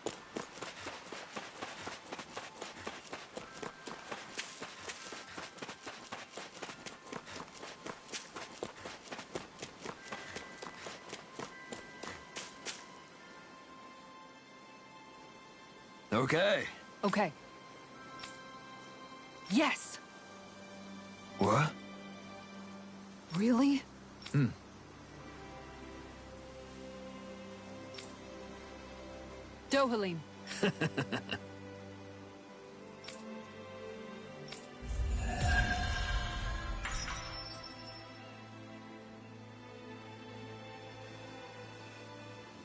S6: Okay.
S4: Okay. Yes!
S6: What?
S4: Really? Dohalim.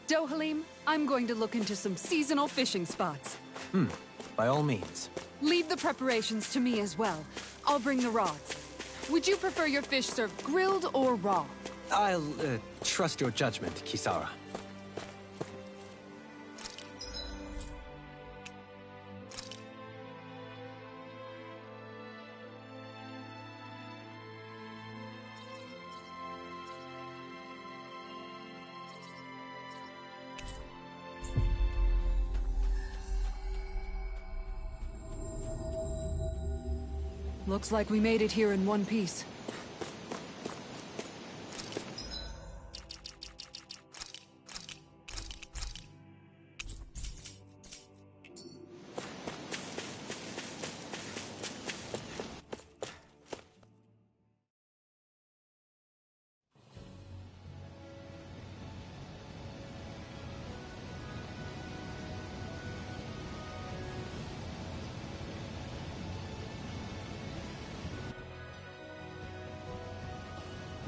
S4: Dohalim, I'm going to look into some seasonal fishing spots.
S1: By all means.
S4: Leave the preparations to me as well. I'll bring the rods. Would you prefer your fish served grilled or raw?
S1: I'll, trust your judgment, Kisara.
S4: Looks like we made it here in one piece.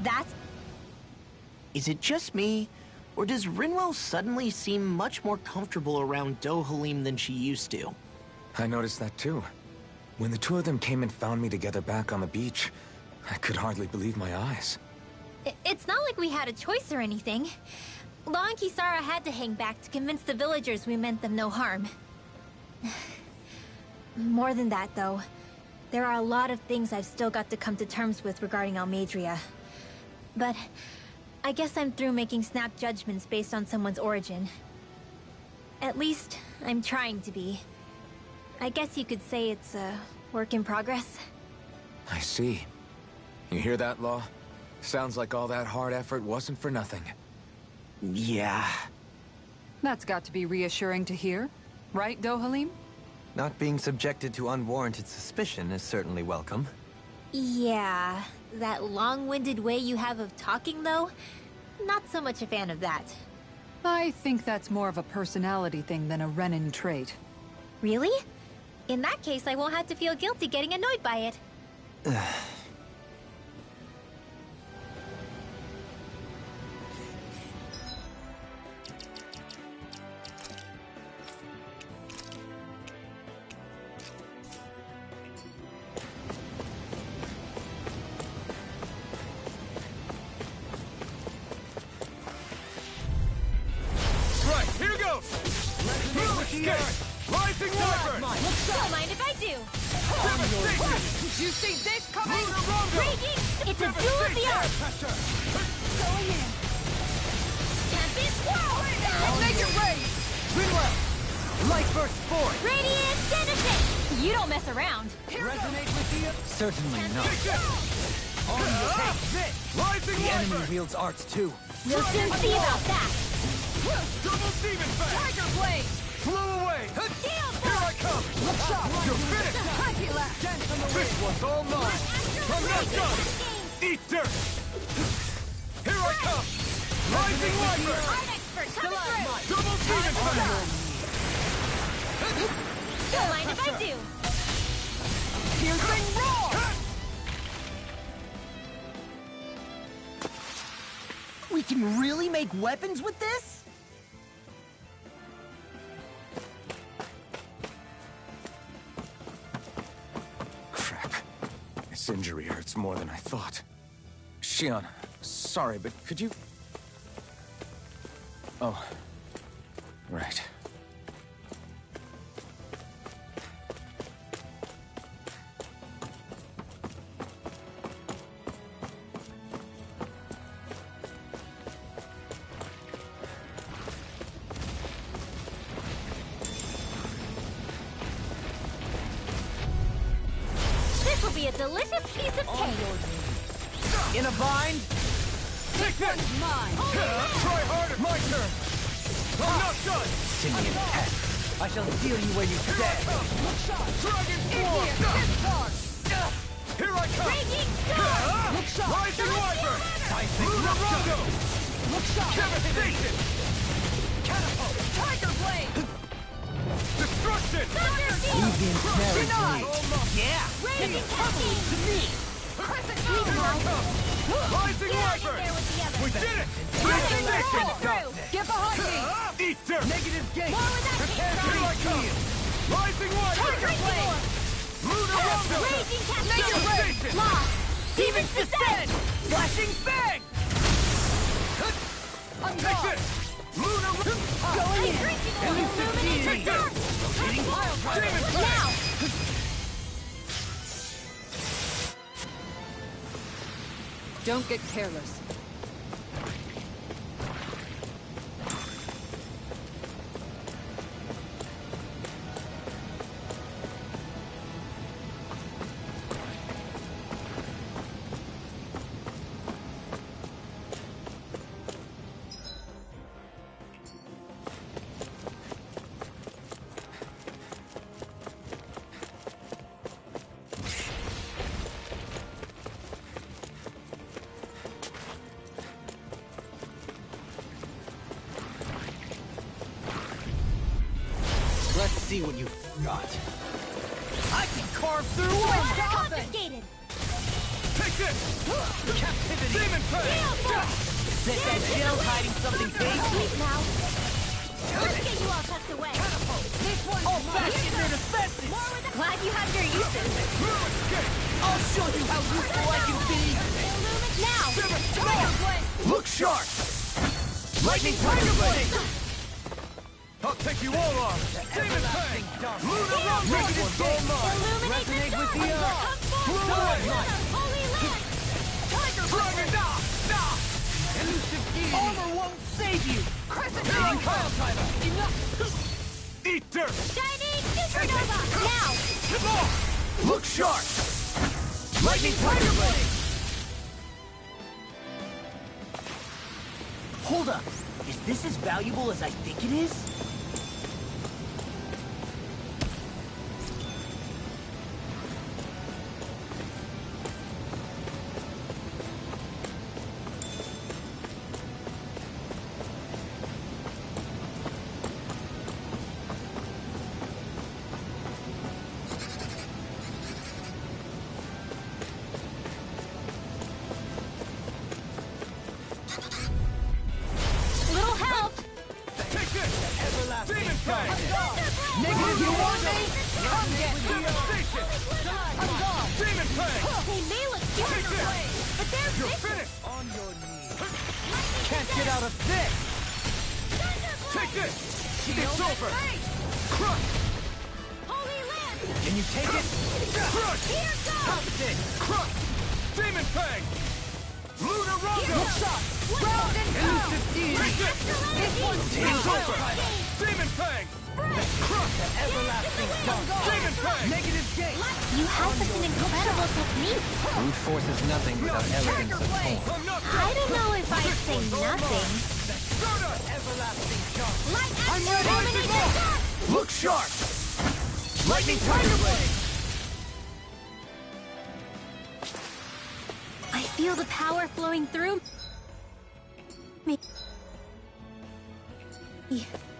S5: That's...
S3: Is it just me, or does Rinwell suddenly seem much more comfortable around Dohalim than she used to?
S2: I noticed that too. When the two of them came and found me together back on the beach, I could hardly believe my eyes.
S5: It's not like we had a choice or anything. Law and Kisara had to hang back to convince the villagers we meant them no harm. More than that, though. There are a lot of things I've still got to come to terms with regarding Almeidrea. But I guess I'm through making snap judgments based on someone's origin. At least, I'm trying to be. I guess you could say it's a work in progress.
S2: I see. You hear that, Law? Sounds like all that hard effort wasn't for nothing.
S3: Yeah.
S4: That's got to be reassuring to hear. Right, Dohalim?
S1: Not being subjected to unwarranted suspicion is certainly welcome.
S5: Yeah, that long-winded way you have of talking, though? Not so much a fan of that.
S4: I think that's more of a personality thing than a Renin trait.
S5: Really? In that case, I won't have to feel guilty getting annoyed by it.
S6: Right, here goes! Rising Wyvern!
S5: Don't mind if I do.
S6: Devastation!
S4: Did you see this coming?
S5: Raging! It's a duel of the arts!
S4: Going in.
S5: Tempest Swirl!
S4: Make it rain!
S1: Rinwell! Light burst forth!
S5: Radiant Denison! You don't mess around.
S1: Resonate with you? Certainly not. On your take this!
S6: Rising
S1: The enemy
S6: Wyvern!
S1: wields arts too.
S5: We'll soon see about that.
S6: Double Demon Fang!
S4: Tiger Blade!
S6: Flew away! Here I come! You're finished!
S4: Dracula!
S6: This one's all mine! From that gun! Eat dirt! Here I come! Rising Wyvern!
S5: I'm expert! Coming through!
S6: Double demon fang!
S5: Don't mind if I do!
S3: Piercing roar! We can really make weapons with this?
S2: Crap. This injury hurts more than I thought. Shion, sorry, but could you... Oh. Right.
S5: This will be a delicious piece of cake!
S3: In a bind?
S6: Take this!
S5: Mine!
S6: Try harder! My turn! I'm not done!
S1: Simian pet.
S3: I shall deal you where you stand.
S6: Dragon Form! Here I come!
S5: Raging storm!
S6: Rising Wyvern! Luna Rondo! Devastation!
S3: Catapult! Tiger blade!
S6: Destruction!
S5: Thunder field!
S3: Denied! Yeah!
S5: Raging cascade!
S3: To me!
S6: Here I come! Rising
S5: Get out
S6: Wyvern!
S5: there with the others!
S6: We did it!
S5: Raging
S6: Devastation!
S5: roll!
S3: Get behind me!
S6: Eat dirt!
S3: Negative gate!
S5: More with that
S6: Here
S5: cake!
S6: I come! Rising Wyvern!
S5: Tiger blade!
S6: Luna Rondo!
S5: Raging cascade!
S6: Devastation!
S5: Lost! Demons descend!
S3: Flashing bang!
S6: Take this! Luna Rondo!
S3: Going in!
S5: Illuminate
S6: Take
S5: the
S6: this!
S5: dark!
S6: Demon Fang!
S5: Now!
S4: Don't get careless.
S3: Let's see what you've got. I can carve through
S5: Water
S3: armor!
S5: confiscated!
S6: Take this!
S3: Captivity!
S6: Demon Fang!
S3: That shell's hiding something tasty?
S5: Wait now! Let's get you all tucked away!
S3: This one's old-fashioned their defenses!
S5: Glad you have your uses!
S3: I'll show you how useful I can be!
S5: Illuminate now! Tiger blade!
S3: Look sharp! Lightning Tiger Blade!
S6: I'll take you all on! Demon Fang! Luna Rondo!
S3: Negative gate!
S5: Illuminate
S3: Resonate
S5: the
S3: with the
S5: dark!
S3: earth!
S5: Come
S3: Blue
S5: forth!
S3: light!
S5: Holy land!
S3: Tiger
S6: Dragon!
S3: Elusive deity! Armor won't save you! Crescent Rating Pile Driver! Enough!
S6: Eat dirt!
S5: Shining supernova! Now!
S3: Look sharp! Lightning Tiger Blade! Hold up! Is this as valuable as I think it is?
S5: Little help!
S6: Take this! Demon Fang!
S3: Negative, you want me? Come get me!
S6: Devastation!
S3: I'm gone!
S6: Demon Fang!
S5: They may look
S6: Take
S5: different,
S6: this!
S5: but they're
S6: You're
S5: vicious!
S6: finished!
S3: On your knees! Can't get out of this!
S6: Take this! It's over! Crush!
S5: Holy land!
S3: Can you take it?
S6: Crush!
S5: Here goes!
S3: Six!
S6: Crush! Demon Fang! Luna Rondo!
S3: Shot! Round and pound!
S6: Take this! It's over! Demon Fang! Crush!
S3: Everlasting dunk!
S6: Demon Fang!
S3: Negative gate!
S5: You have such an incredible technique!
S1: Brute force is nothing without elegance of form.
S6: I'm not
S5: I
S6: done!
S5: don't know if I'd say nothing.
S6: Stardust!
S3: Everlasting dunk!
S5: Light
S3: I'm
S5: action!
S3: ready.
S5: Illuminate the dark!
S3: Look sharp! Lightning Tiger Blade!
S5: I feel the power flowing through. Me.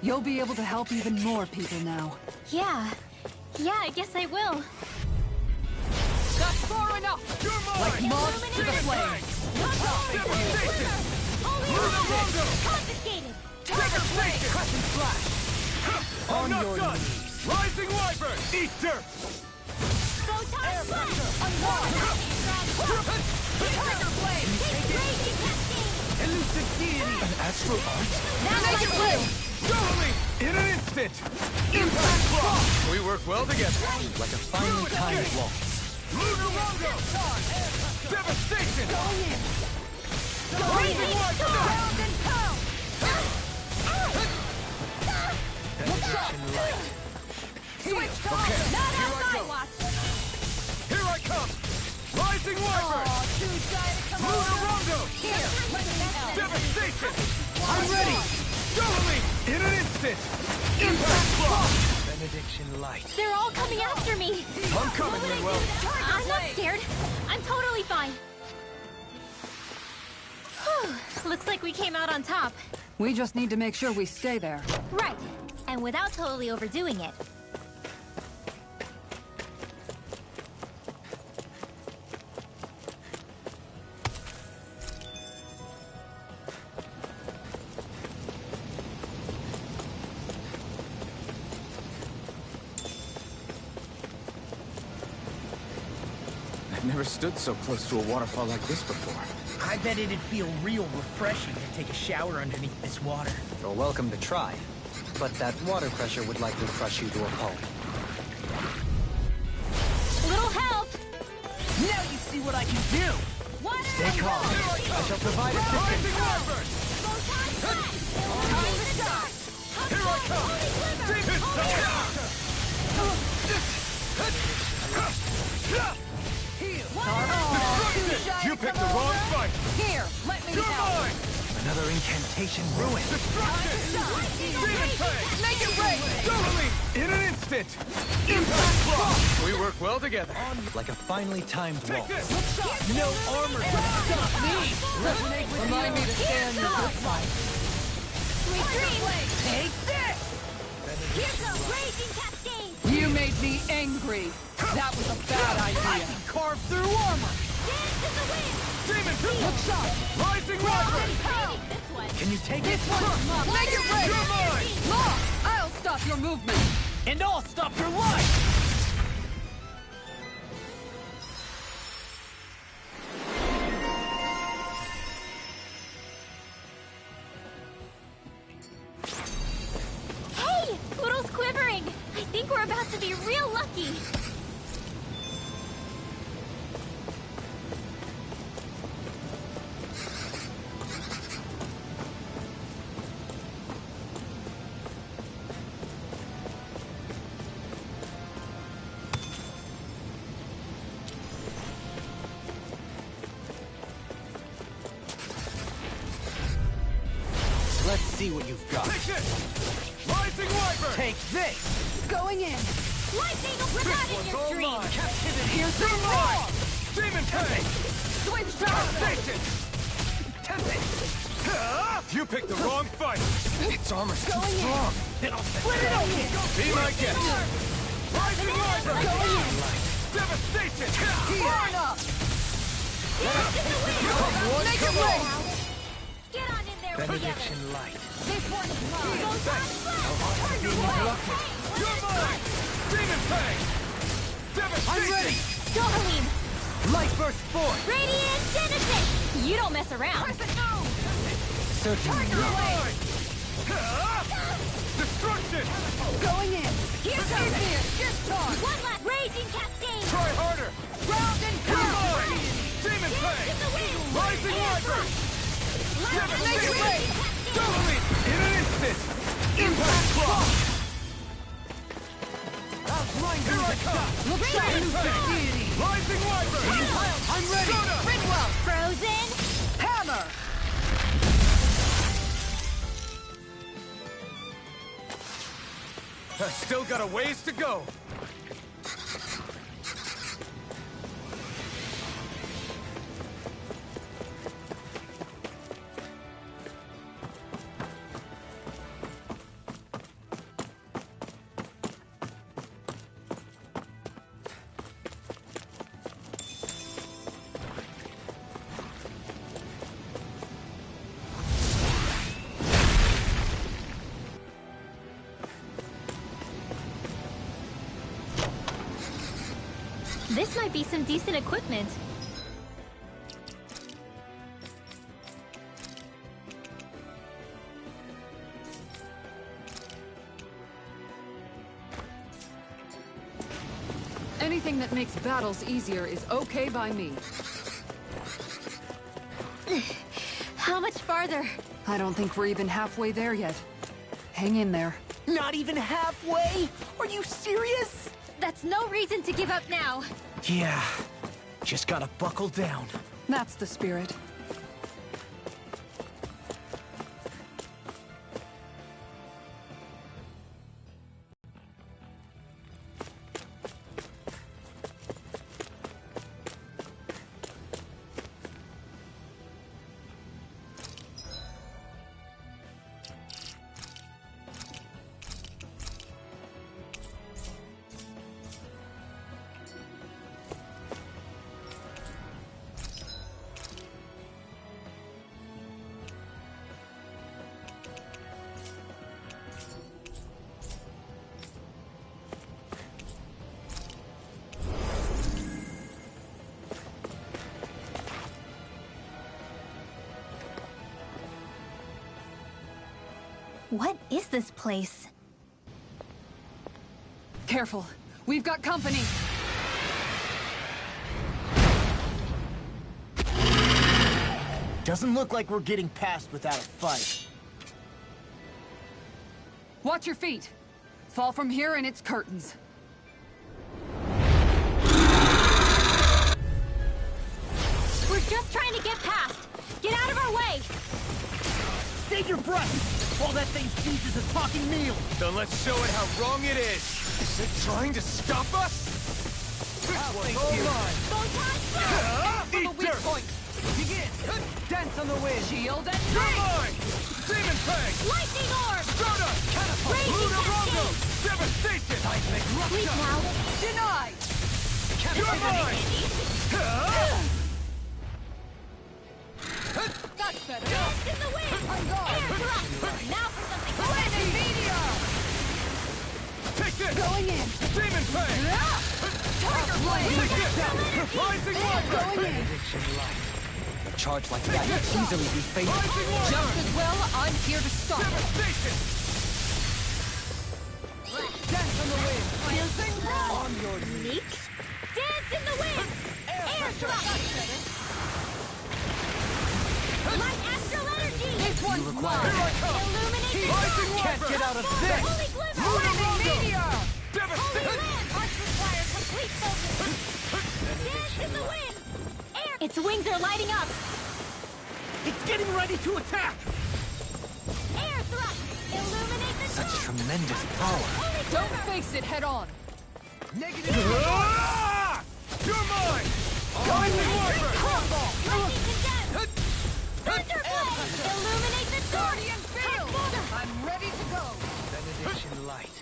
S4: You'll be able to help even more people now.
S5: Yeah. Yeah, I guess I will.
S4: That's far enough!
S6: You're mine!
S4: Like moths to the flames!
S6: Devastation!
S5: Confiscated!
S6: Devastation!
S3: Crescent flash!
S6: I'm not done! Rising Wyvern! Eat dirt!
S5: Photon flash!
S3: Trigger blade!
S5: Raging cascade!
S3: Elusive deity!
S2: An astral art?
S4: Make it rain!
S6: Doubling! In an instant! Impact block!
S2: We work well together.
S1: Like a finely timed waltz.
S6: Lunar Rondo! Devastation!
S5: Raging storm!
S3: Ground and pound!
S1: Benediction light.
S3: Switch to
S6: Okay,
S5: Not
S6: here
S5: on
S6: I
S5: my
S6: go!
S5: watch!
S6: Here I come! Rising Wyvern!
S3: Aw, too shy to come
S6: Lunar
S3: over.
S6: Rondo!
S3: Here, let me help.
S6: Devastation!
S3: I'm ready.
S6: Doubling! In an instant! Impact block!
S1: Benediction light.
S5: They're all coming after me!
S6: I'm coming, Manuel!
S5: I'm not scared. I'm totally fine. Whew. Looks like we came out on top.
S4: We just need to make sure we stay there.
S5: Right. And without totally overdoing it.
S2: I've never stood so close to a waterfall like this before.
S3: I bet it'd feel real refreshing to take a shower underneath this water.
S1: You're welcome to try. But that water pressure would likely crush you to a pulp.
S5: Little help!
S3: Now you see what I can do!
S5: Water!
S1: Stay calm. I shall provide assistance.
S6: Rising Wyvern!
S5: Photon flash! Time to start!
S6: Here I come! Demon
S3: Shy
S6: You
S3: to
S6: picked
S3: come
S6: the wrong
S3: over.
S6: fight!
S3: Here, let me
S6: You're
S3: help.
S6: mine!
S1: Another incantation ruined.
S6: Destruction! Demon Fang!
S3: Make it rain!
S6: Doubling! In an instant! Impact block!
S2: We work well together.
S1: Like a finely timed
S6: Take
S1: waltz.
S6: this!
S3: No armor can stop me! Resonate with
S4: Remind me
S3: you.
S4: to stay on your good side.
S5: Sweet dreams!
S3: Take this!
S5: Here's a raging cascade!
S4: You made me angry. That was a bad
S3: I
S4: idea.
S3: can carve through armor!
S5: Dance in the wind!
S6: Demon
S3: Look sharp!
S6: Rising Wyvern!
S5: Taking this one!
S1: Can you take it?
S4: Make it rain!
S6: You're mine!
S4: Look! I'll stop your movement.
S3: And I'll stop your life!
S5: Hey! Poodle's quivering! I think we're about to be real lucky!
S1: Let's see what you've got.
S6: Take this! Rising Wyvern!
S1: Take this!
S4: Going in.
S5: Lightning will put out in your
S6: all
S5: dreams!
S6: mine!
S1: Captivity!
S4: Here's the
S6: You're
S4: roar.
S6: mine! Demon Fang!
S4: Switch
S6: Devastation! You picked the wrong fight!
S2: Its armor's too
S4: Going in.
S2: strong.
S3: Split it open!
S6: Be my guest! Rising Wyvern! Devastation!
S4: Burn up.
S6: Make it
S4: rain!
S5: Get on in there together!
S1: Benediction light.
S5: This one's mine! Photon flash! Turn your
S6: You're mine! Demon Fang! Devastation!
S3: I'm ready!
S5: Doubling!
S1: Light burst forth!
S5: Radiant Genesis! You don't mess around!
S1: Certainly
S6: You're
S1: not.
S6: mine! Destruction!
S4: Going in.
S5: Here comes it!
S4: Discharge.
S5: One last raging cascade!
S6: Try harder!
S4: Ground and
S6: You're
S4: pound.
S6: mine! Demon Fang!
S5: In the wind!
S6: Rising Wyvern! Devastation! Doubling! In an instant! Impact block! Here I come!
S4: Look sharp.
S6: Demon Fang!
S4: Deity.
S6: Rising Wyvern!
S3: I'm ready!
S6: Soda!
S5: Frozen!
S4: Hammer.
S6: I've still got a ways to go!
S5: This might be some decent equipment.
S4: Anything that makes battles easier is okay by me.
S5: How much farther?
S4: I don't think we're even halfway there yet. Hang in there.
S3: Not even halfway? Are you serious?
S5: That's no reason to give up now.
S3: Yeah, just gotta buckle down.
S4: That's the spirit.
S5: What is this place?
S4: Careful. We've got company.
S3: Doesn't look like we're getting past without a fight.
S4: Watch your feet. Fall from here and it's curtains.
S5: We're just trying to get past. Get out of our way!
S3: Save your breath! While that thing seizes a talking meal!
S6: Then let's show it how wrong it is! Is it trying to stop us? This one's all mine!
S4: For the
S6: Eat
S4: weak
S6: dirt!
S4: point.
S3: Begin! Dance on the wind!
S4: Shield and
S6: You're
S4: bang!
S6: mine! Demon Fang!
S5: Lightning orb!
S6: Stardust!
S3: Catapult!
S5: Raging
S6: Lunarongo!
S5: cascade!
S6: Devastation!
S3: Seismic
S5: Sleep
S3: rupture!
S5: now!
S4: Denied!
S6: You're mine!
S4: That's better.
S5: Dance in the wind!
S4: I'm gone.
S5: Air thrust! Now for something
S4: Lightning
S5: crazy!
S4: meteor!
S6: Take this!
S4: Going in.
S6: Demon Fang!
S4: Tiger blade!
S6: Take this! Rising Wyvern!
S4: Going in.
S1: A charge like that could easily be fatal.
S6: Rising
S4: Just
S6: Wyvern!
S4: as well, I'm here to stop it.
S6: Devastation!
S3: Dance on the wind!
S5: Piercing blow!
S3: On your knees!
S5: Neat! Dance in the wind! Air thrust! Light astral energy!
S4: This one's
S6: Here
S4: mine.
S6: I come!
S5: Illuminate the
S6: Rising
S5: dark!
S3: Can't get out of
S6: Wyvern!
S3: this!
S5: Holy glimmer!
S6: Lunarongo!
S4: Meteor!
S5: Holy
S6: Devastation!
S5: wind! Arch requires complete focus! Dance in the wind! Air! Its wings are lighting up!
S3: It's getting ready to attack!
S5: Air thrust! Illuminate the
S1: Such
S5: dark!
S1: tremendous power.
S5: Holy
S4: Don't
S5: glimmer!
S4: face it head on.
S3: Negative!
S6: Ah! You're mine! Rising Wyvern!
S5: Lightning condensed! Thunderblade! Illuminate the dark!
S4: Guardian field! I'm ready to go.
S3: Benediction light.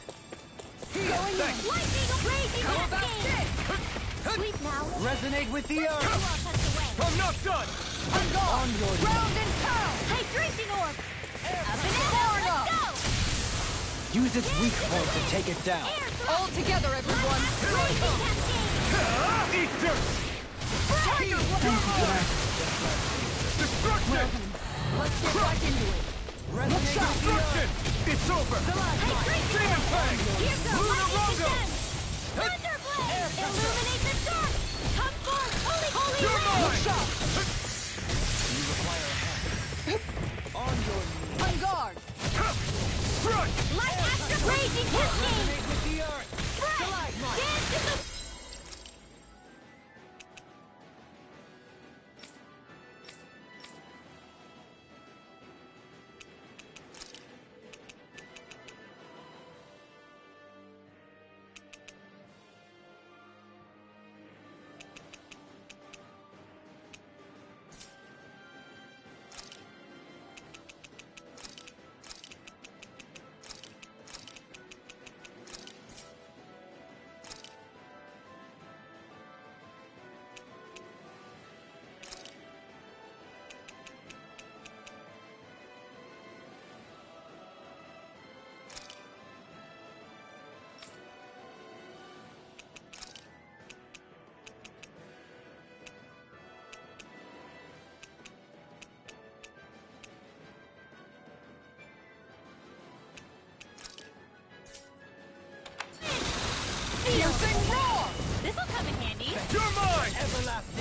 S4: Going in.
S5: Lightning raging
S4: How about
S5: cascade!
S4: this?
S5: Sleep now!
S3: Resonate with the earth!
S5: You are tucked away!
S6: I'm not done!
S4: I'm gone.
S3: On your
S4: Round and pound.
S5: Hydration orb! Up and
S4: Far
S5: in!
S4: enough.
S5: Let's go!
S3: Use its weak point to take it down.
S5: Air thrust!
S4: All together, everyone.
S5: Raging cascade!
S6: Eat dirt!
S4: Tiger blade.
S6: Destruction!
S4: Let's get back into it.
S3: Resonate with the earth!
S6: Destruction! It's over!
S5: Hydration
S6: Demon
S5: orb!
S6: Fang!
S5: Here goes lightning
S6: Lunarongo!
S5: condensed! Thunderblade! Illuminate the dark! Come forth! Holy
S6: You're
S5: wind!
S6: mine!
S3: You require a hand. On your knees.
S4: On guard.
S6: Strike!
S5: Light astral raging cascade!
S3: Resonate with the earth.
S5: Strike! Dance in the...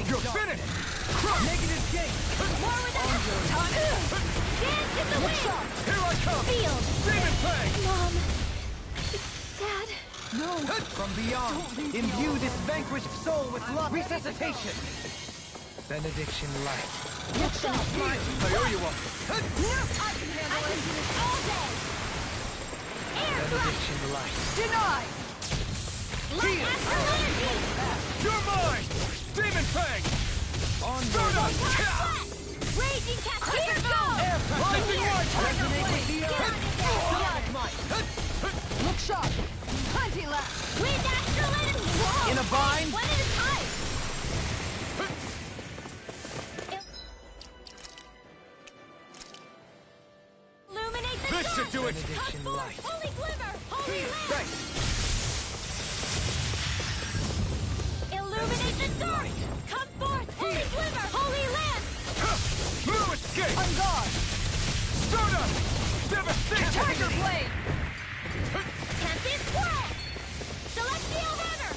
S6: You're finished! Crush!
S1: Negative gate!
S5: More with that! Dance in the wind!
S6: Here I come!
S5: Field!
S6: Demon Fang!
S5: Mom... Dad...
S1: From beyond, imbue this vanquished soul with love. Resuscitation! Benediction light.
S5: Look sharp!
S6: I owe you one.
S5: I can handle it! All day! Air thrust!
S1: Benediction light.
S4: Denied!
S5: Light astral energy!
S6: You're mine! Demon Fang!
S1: On
S6: Start up!
S5: Raging cat! Here goes!
S6: Rising Light!
S1: Resonate with the
S4: Look sharp! Plenty left!
S5: Wind astral energy! Whoa!
S1: In a bind?
S5: One at a time! Illuminate the
S6: This
S5: dark!
S6: should do it!
S1: Benediction
S5: Come
S1: light.
S5: forth, holy glimmer! Holy lamp!
S6: Thanks!
S5: Illuminate the dark! Come forth, holy glimmer! Holy lamp!
S6: No escape!
S4: On guard!
S6: Start up! Devastation!
S4: Tiger blade!
S5: Tempest swirl! Celestial runner!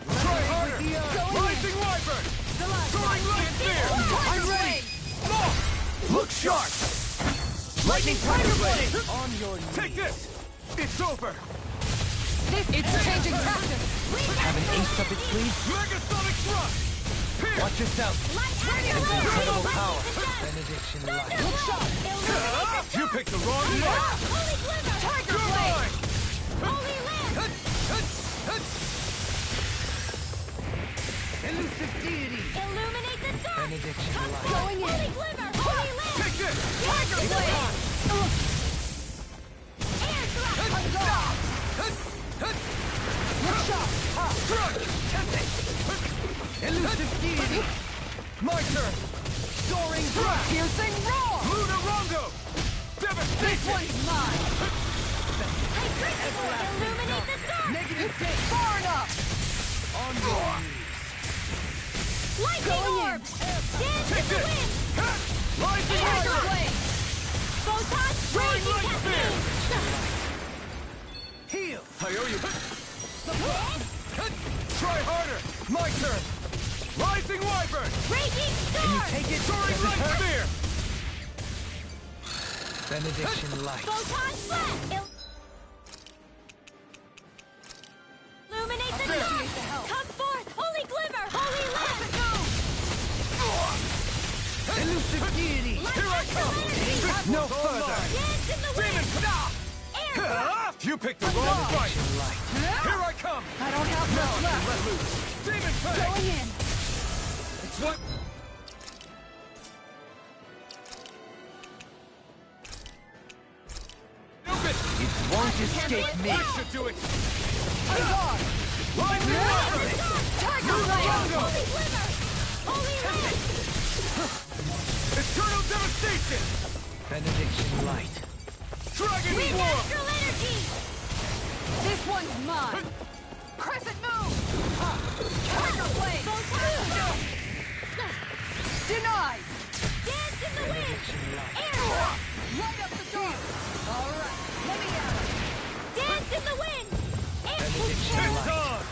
S6: Try harder!
S4: Going
S6: Rising Wyvern! Soaring Light Spear!
S4: I'm ready!
S6: Look sharp!
S1: Lightning Tiger Blade!
S6: On your knees! Take this! It's over!
S4: It's changing tactics!
S1: Have an ace up its sleeve?
S6: Megasonic Thrust! Here!
S1: Watch yourself!
S5: Light
S1: Incredible
S5: astral
S1: power!
S5: energy!
S1: Benediction light.
S5: Look sharp! Illuminate the
S6: You
S5: dark!
S6: picked the wrong one!
S5: Holy glimmer!
S4: Tiger
S6: You're
S4: blade!
S6: mine!
S5: Holy lamp!
S1: Elusive deity!
S5: Illuminate the dark!
S1: Benediction
S5: Come
S1: light.
S5: forth,
S4: Going in.
S5: holy glimmer! Holy lamp!
S6: Take this!
S4: Tiger blade!
S5: Air thrust!
S4: On guard! Look sharp!
S6: Crunch!
S1: Elusive deity!
S6: My turn!
S1: Soaring thrust!
S4: Piercing roar!
S6: Luna Rondo!
S4: This
S6: Devastation!
S4: one's mine!
S5: Illuminate the dark!
S1: Negative gate!
S4: Far enough!
S1: On your knees!
S5: Lightning
S4: Going in.
S5: orb! Dance in
S6: Take
S5: the
S6: this!
S5: wind!
S6: Rising
S4: Tiger
S6: Wyvern!
S4: blade!
S5: Photon
S6: Soaring
S5: raging
S6: Light Spear!
S5: cascade!
S1: Heal!
S6: I owe you. Try harder! My turn! Rising Wyvern!
S5: Raging
S1: Can you
S5: storm!
S1: take it?
S6: Soaring Light Spear!
S1: Benediction light.
S5: Photon flash! Illuminate the dark! Come forth, holy glimmer! Holy lamp!
S1: Elusive deity!
S6: Here I come!
S1: No further!
S5: Dance in the
S6: Demon!
S5: wind! Air thrust!
S6: You picked the wrong fight!
S1: Benediction light.
S6: Here I come!
S4: I don't have much left.
S6: Let loose! Demon Fang!
S4: Going in.
S6: It's what? Open!
S1: It won't escape me!
S6: This should do it!
S4: On guard!
S6: Rising Wyvern!
S4: Tiger
S6: Luna
S4: blade!
S6: Rondo!
S5: Holy glimmer! Holy lamp!
S6: Eternal Devastation!
S1: Benediction light.
S6: Dragon
S5: Wind
S6: War!
S5: astral energy!
S4: This one's mine! Crescent moon! Tiger blade! Denied!
S5: Dance in the wind!
S1: Benediction light.
S5: Air thrust!
S4: Light up the dark! All right, let me at it!
S5: Dance in the wind! Air
S1: Benediction
S6: It's
S1: light.
S6: on!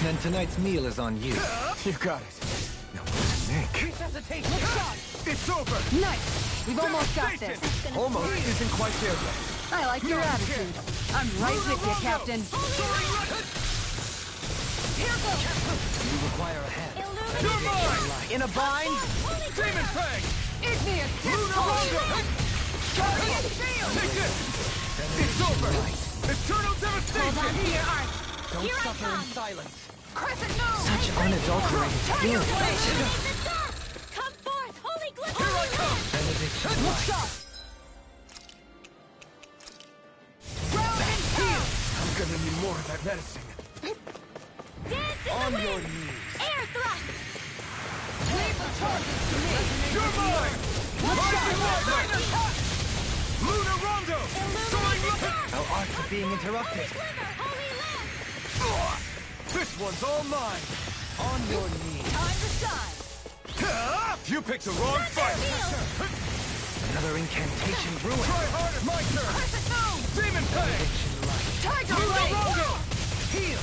S1: And tonight's meal is on you.
S6: You got it.
S2: Now what's Nick?
S1: Resuscitation!
S4: Look sharp!
S6: It's over!
S4: Nice! We've almost got this.
S6: Almost isn't quite there yet.
S4: I like your attitude. I'm right with you, Captain.
S5: Here goes!
S1: You require a hand.
S5: Illuminate
S6: You're
S5: the
S6: mine!
S5: dark!
S1: In a bind?
S5: Holy
S6: Demon
S5: glimmer!
S6: Fang!
S4: Igneous!
S6: Luna Rondo!
S4: Guardian shield!
S6: Take this! It's over! Eternal
S5: Hold on
S6: Devastation!
S5: to your arc!
S1: Don't
S5: Here I
S1: suffer in
S5: come!
S1: silence.
S4: Crescent moon!
S1: Such unadulterated
S4: Tiger
S1: feeling.
S4: blade!
S5: Illuminate the dark! Come forth, holy glimmer!
S6: Here I come!
S1: Benediction
S4: Look
S1: light.
S4: sharp! Round and pound!
S6: I'm gonna need more of that medicine.
S5: Dance in
S1: On
S5: the
S1: your
S5: wind!
S1: knees.
S5: Air thrust!
S4: Leave the charges to me!
S6: You're mine! Rising Wyvern! Luna Rondo! Soaring
S5: Illuminate the
S6: Light!
S5: dark!
S1: Our arts are being interrupted.
S5: Holy glimmer! Holy lamp!
S6: This one's all mine!
S1: On your knees.
S4: Time to shine!
S6: You picked the wrong fight!
S5: Shield!
S1: Another incantation ruined.
S6: Try harder! My turn!
S4: Crescent moon!
S6: Demon Fang!
S1: Benediction light.
S4: Tiger
S6: Luna
S4: blade!
S6: Rondo!
S1: Heal!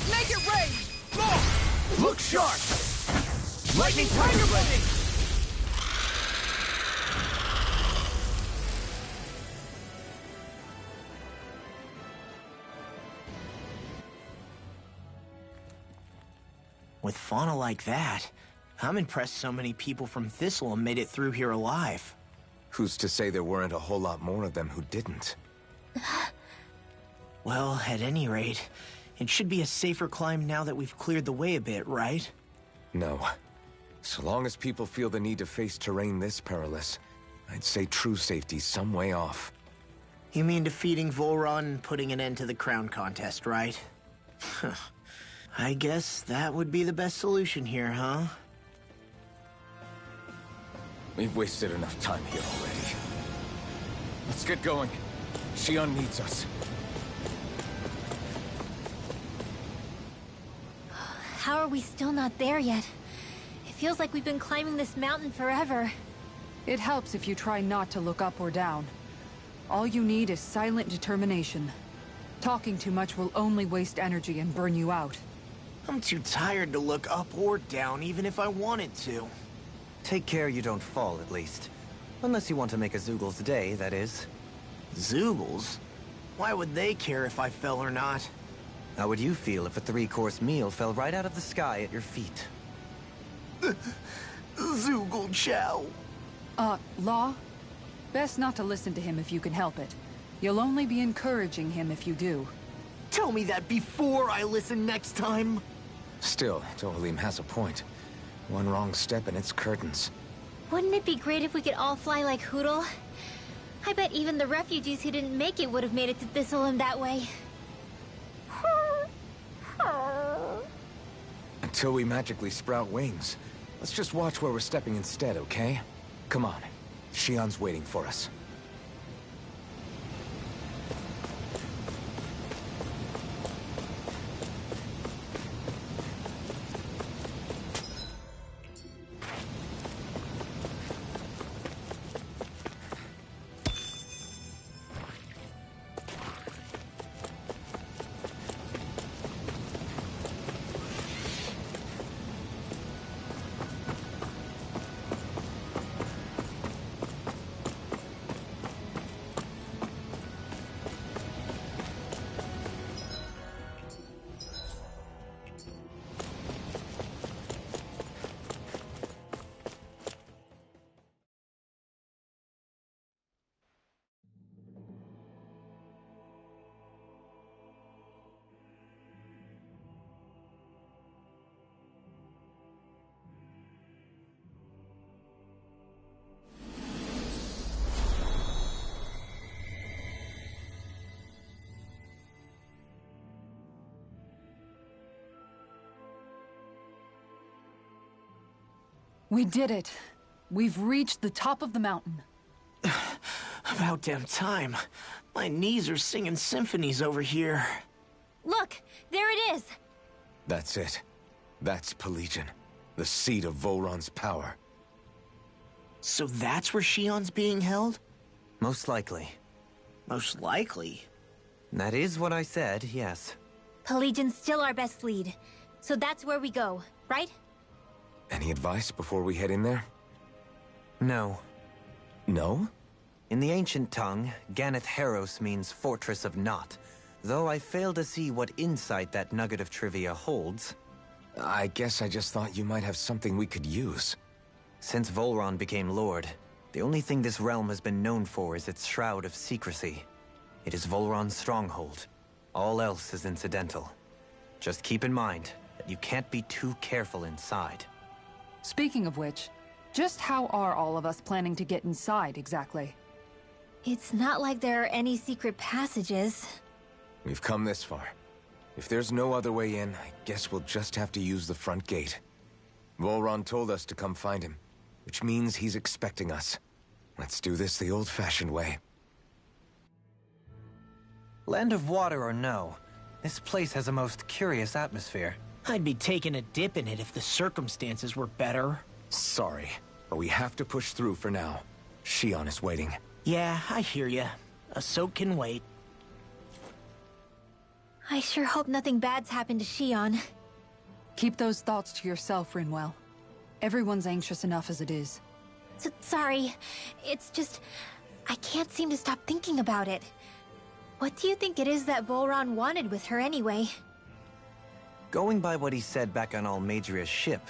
S6: Make it rain! Look sharp! Lightning Tiger Blade!
S3: With fauna like that, I'm impressed so many people from Thistle made it through here alive.
S2: Who's to say there weren't a whole lot more of them who didn't?
S3: Well, at any rate, it should be a safer climb now that we've cleared the way a bit, right?
S2: No. So long as people feel the need to face terrain this perilous, I'd say true safety's some way off.
S3: You mean defeating Volron and putting an end to the crown contest, right? I guess that would be the best solution here, huh?
S2: We've wasted enough time here already. Let's get going. Xion needs us.
S5: How are we still not there yet? It feels like we've been climbing this mountain forever.
S4: It helps if you try not to look up or down. All you need is silent determination. Talking too much will only waste energy and burn you out.
S3: I'm too tired to look up or down, even if I wanted to.
S1: Take care you don't fall, at least. Unless you want to make a Zoogel's day, that is.
S3: Zoogles? Why would they care if I fell or not?
S1: How would you feel if a 3-course meal fell right out of the sky at your feet?
S3: Zoogle Chow.
S4: Law? Best not to listen to him if you can help it. You'll only be encouraging him if you do.
S3: Tell me that before I listen next time.
S2: Still, Dohalim has a point. One wrong step and it's curtains.
S5: Wouldn't it be great if we could all fly like Hootle? I bet even the refugees who didn't make it would have made it to Thistleum that way.
S2: Until we magically sprout wings, let's just watch where we're stepping instead, okay? Come on. Xion's waiting for us.
S4: We did it. We've reached the top of the mountain.
S3: About damn time. My knees are singing symphonies over here.
S5: Look, there it is.
S2: That's it. That's Pelegion, the seat of Volron's power.
S3: So that's where Xion's being held?
S1: Most likely.
S3: Most likely.
S1: That is what I said, yes.
S5: Pelegion's still our best lead. So that's where we go, right?
S2: Any advice before we head in there?
S1: No.
S2: No?
S1: In the ancient tongue, Ganeth Heros means Fortress of Naught, though I fail to see what insight that nugget of trivia holds.
S2: I guess I just thought you might have something we could use.
S1: Since Volron became Lord, the only thing this realm has been known for is its shroud of secrecy. It is Volron's stronghold. All else is incidental. Just keep in mind that you can't be too careful inside.
S4: Speaking of which, just how are all of us planning to get inside exactly?
S5: It's not like there are any secret passages.
S2: We've come this far. If there's no other way in, I guess we'll just have to use the front gate. Volron told us to come find him, which means he's expecting us. Let's do this the old-fashioned way.
S1: Land of water or no, this place has a most curious atmosphere.
S3: I'd be taking a dip in it if the circumstances were better.
S2: Sorry, but we have to push through for now. Xion is waiting.
S3: Yeah, I hear ya. A soak can wait.
S5: I sure hope nothing bad's happened to Shion.
S4: Keep those thoughts to yourself, Rinwell. Everyone's anxious enough as it is.
S5: Sorry. It's just... I can't seem to stop thinking about it. What do you think it is that Volron wanted with her anyway?
S1: Going by what he said back on Almadria's ship,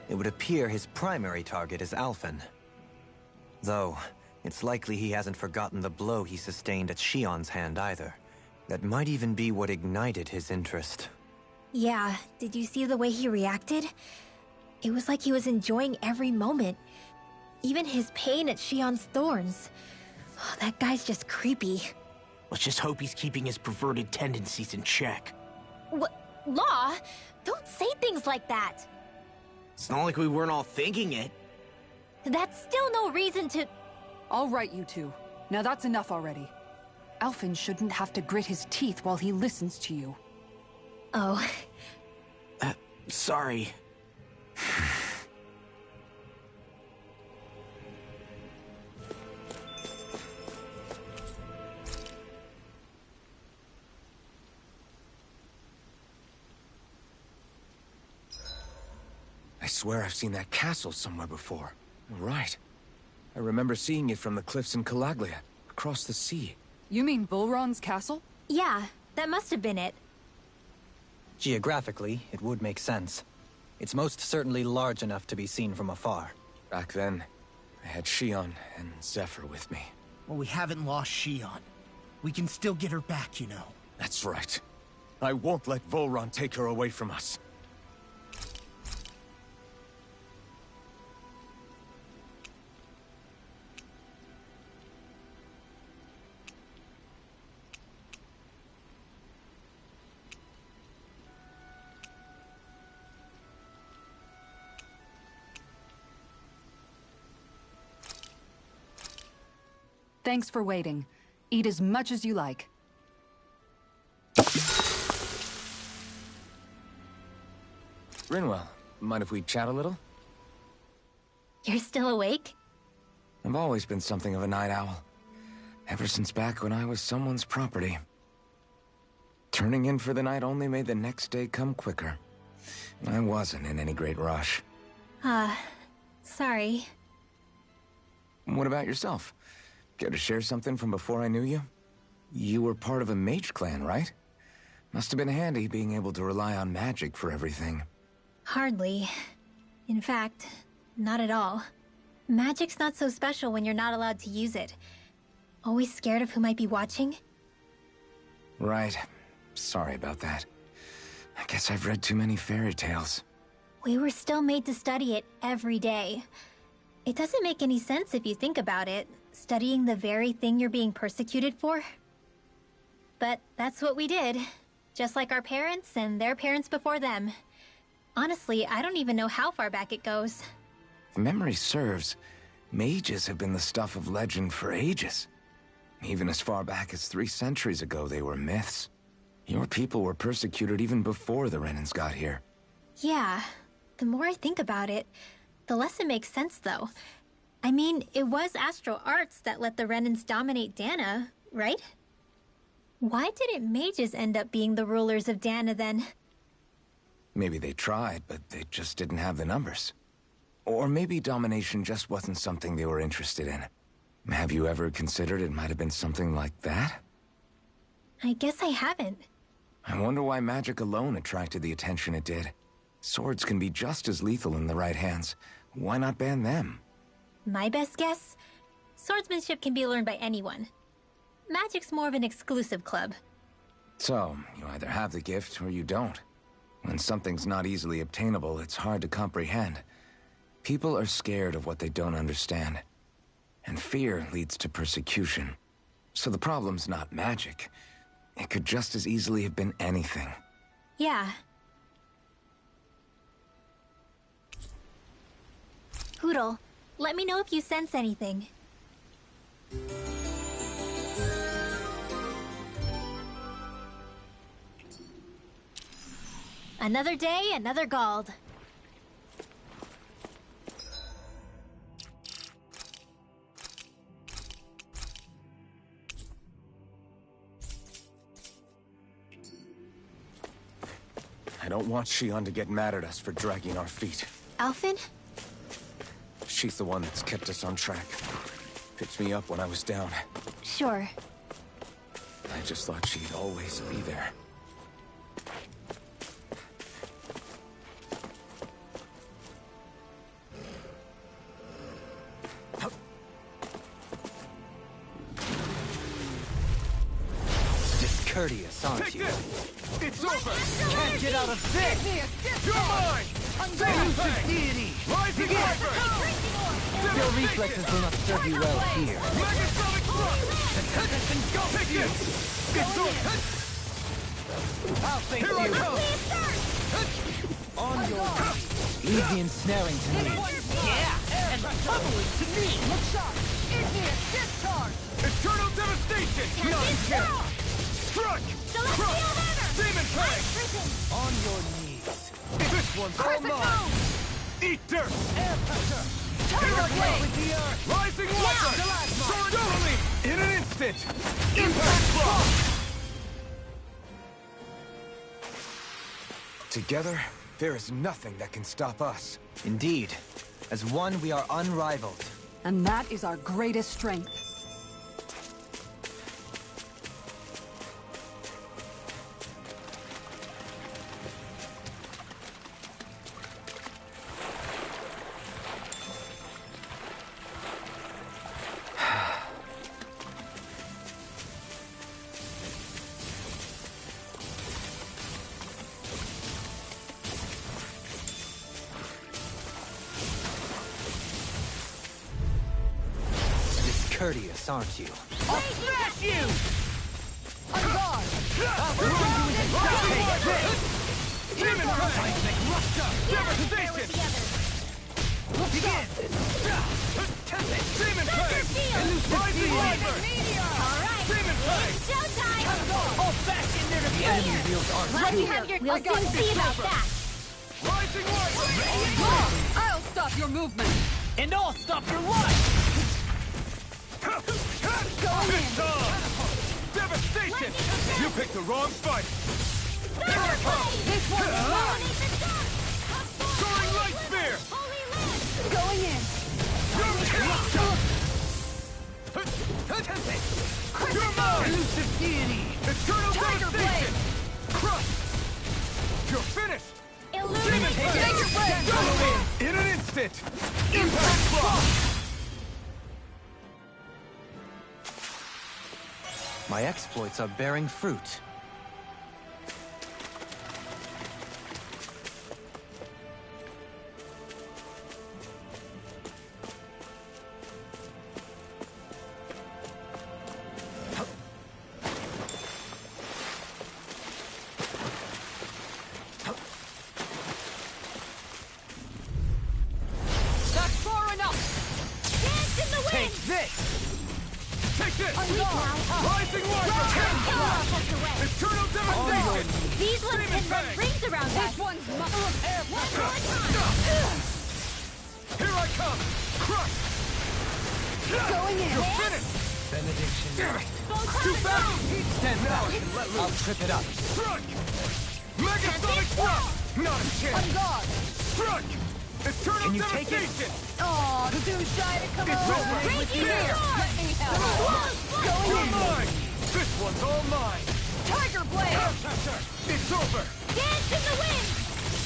S1: it would appear his primary target is Alphen. Though, it's likely he hasn't forgotten the blow he sustained at Shion's hand either. That might even be what ignited his interest.
S5: Yeah, did you see the way he reacted? It was like he was enjoying every moment. Even his pain at Shion's thorns. Oh, that guy's just creepy.
S3: Let's just hope he's keeping his perverted tendencies in check.
S5: What? Law? Don't say things like that!
S3: It's not like we weren't all thinking it.
S5: That's still no reason to...
S4: All right, you two. Now that's enough already. Alphen shouldn't have to grit his teeth while he listens to you.
S5: Oh.
S3: Sorry.
S2: I swear I've seen that castle somewhere before. Right. I remember seeing it from the cliffs in Calaglia, across the sea.
S4: You mean Volron's castle?
S5: Yeah, that must have been it.
S1: Geographically, it would make sense. It's most certainly large enough to be seen from afar.
S2: Back then, I had Shion and Zephyr with me.
S3: Well, we haven't lost Shion. We can still get her back, you know.
S2: That's right. I won't let Volron take her away from us.
S4: Thanks for waiting. Eat as much as you like.
S2: Rinwell, mind if we chat a little?
S5: You're still awake?
S2: I've always been something of a night owl. Ever since back when I was someone's property. Turning in for the night only made the next day come quicker. I wasn't in any great rush.
S5: Sorry.
S2: What about yourself? Care to share something from before I knew you? You were part of a mage clan, right? Must have been handy being able to rely on magic for everything.
S5: Hardly. In fact, not at all. Magic's not so special when you're not allowed to use it. Always scared of who might be watching?
S2: Right. Sorry about that. I guess I've read too many fairy tales.
S5: We were still made to study it every day. It doesn't make any sense if you think about it, studying the very thing you're being persecuted for. But that's what we did. Just like our parents and their parents before them. Honestly, I don't even know how far back it goes.
S2: If memory serves, mages have been the stuff of legend for ages. Even as far back as 3 centuries ago, they were myths. Your people were persecuted even before the Renans got here.
S5: Yeah, the more I think about it, the less it makes sense, though. I mean, it was astral arts that let the Renans dominate Dana, right? Why didn't mages end up being the rulers of Dana, then?
S2: Maybe they tried, but they just didn't have the numbers. Or maybe domination just wasn't something they were interested in. Have you ever considered it might have been something like that?
S5: I guess I haven't.
S2: I wonder why magic alone attracted the attention it did. Swords can be just as lethal in the right hands. Why not ban them?
S5: My best guess? Swordsmanship can be learned by anyone. Magic's more of an exclusive club.
S2: So, you either have the gift or you don't. When something's not easily obtainable, it's hard to comprehend. People are scared of what they don't understand. And fear leads to persecution. So the problem's not magic. It could just as easily have been anything.
S5: Yeah. Poodle, let me know if you sense anything. Another day, another Gald.
S2: I don't want Shion to get mad at us for dragging our feet.
S5: Alphen?
S2: She's the one that's kept us on track. Picked me up when I was down.
S5: Sure.
S2: I just thought she'd always be there.
S1: Discourteous, aren't you?
S6: It's over!
S1: Can't get out of this!
S6: You're mine!
S1: Elusive deity!
S6: Rising Viper!
S1: Your reflexes will not serve you well here.
S6: Megasonic thrust! Take it! It's over!
S1: I'll thank
S6: Here I
S1: you.
S6: come!
S1: On your feet. Leave the ensnaring to me.
S3: Yeah, and bubbling to me.
S4: Look sharp! Igneous discharge!
S6: Eternal devastation!
S5: Not again.
S6: Strike!
S5: Celestial
S6: Crush!
S5: hammer!
S6: Demon fang!
S1: On your knees.
S6: This one's all mine! Eat dirt!
S1: Air pressure.
S6: Here I
S1: Away
S6: come!
S1: with the earth.
S6: Rising Viper!
S1: Plasma.
S6: Totally! In an instant! Impact block!
S2: Together, there is nothing that can stop us.
S1: Indeed. As one, we are unrivaled.
S4: And that is our greatest strength.
S1: Discourteous, aren't you?
S3: I'll smash you!
S4: On guard!
S6: Demon fang! Devastation!
S3: Begin!
S6: Demon fang! Rising Viper!
S5: Alright.
S6: Demon fang!
S5: Showtime!
S3: Old-fashioned
S1: The enemy
S3: interference!
S1: wields our
S5: Let me
S1: true.
S5: have your
S4: I got
S5: soon
S4: this.
S5: see about that.
S6: Rising Viper!
S4: I'll stop your movement!
S3: And I'll stop your life!
S6: This time! Devastation! You picked the wrong fight! Here I come!
S4: This one's mine!
S6: Soaring light spear!
S4: Going in!
S6: You're mine!
S1: Elusive deity.
S6: Eternal
S4: Tiger
S6: devastation! Crush! You're finished!
S5: Illuminate
S4: Tiger blade!
S6: In an instant! Impact block!
S1: My exploits are bearing fruit.
S4: That's far enough!
S5: Dance in the wind!
S1: Take this!
S6: Take this!
S4: Unguard!
S6: Rising Viper! Eternal devastation!
S5: These ones can run rings around us.
S4: This one's mine!
S5: One more time.
S6: Here I come! Crush!
S4: Going in!
S6: You're finished!
S1: Benediction.
S6: Damn it!
S5: Both
S6: Too fast!
S1: Stand back and let loose. I'll trip it up.
S6: Strike! Megasonic thrust! Not a chance!
S4: On guard!
S6: Strike! Eternal
S1: Can you take it?
S6: devastation!
S4: Aw, too shy to come
S6: It's
S4: over!
S6: over.
S4: Right
S6: Here.
S4: here! Let me help! Going
S6: You're
S4: in!
S6: mine! This one's all mine!
S4: Tiger blade!
S6: Air pressure! It's over!
S5: Dance in the wind.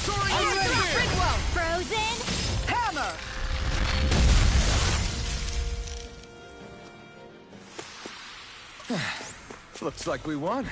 S6: Soaring
S4: I'm
S6: light
S4: ready!
S6: spear!
S4: Bridwell!
S5: Frozen.
S4: Hammer!
S2: Looks like we won.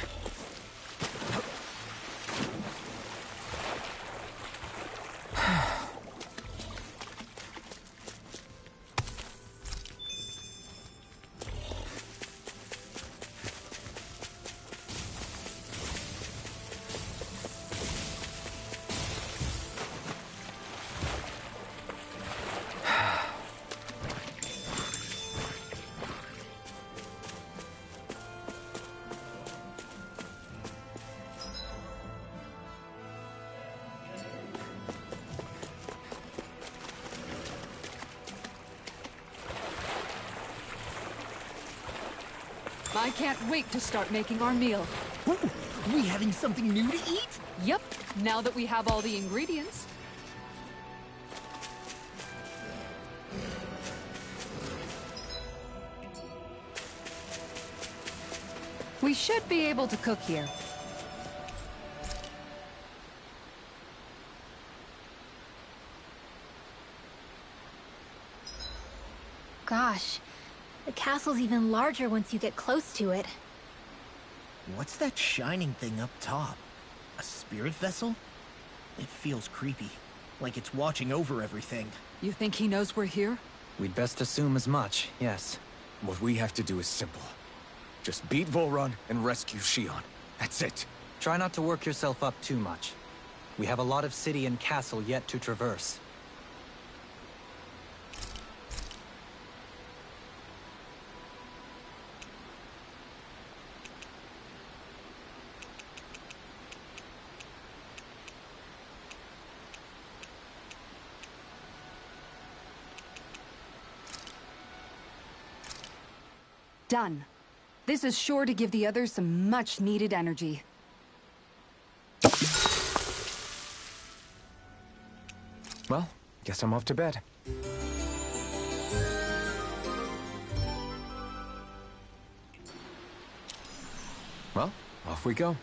S4: I can't wait to start making our meal.
S3: we having something new to eat?
S4: Yep, now that we have all the ingredients. We should be able to cook here.
S5: Gosh, the castle's even larger once you get close to it.
S3: What's that shining thing up top? A spirit vessel? It feels creepy, like it's watching over everything.
S4: You think he knows we're here?
S1: We'd best assume as much, yes.
S2: What we have to do is simple. Just beat Volrun and rescue Shion. That's it.
S1: Try not to work yourself up too much. We have a lot of city and castle yet to traverse.
S4: Done. This is sure to give the others some much-needed energy.
S2: Well, guess I'm off to bed. Well, off we go.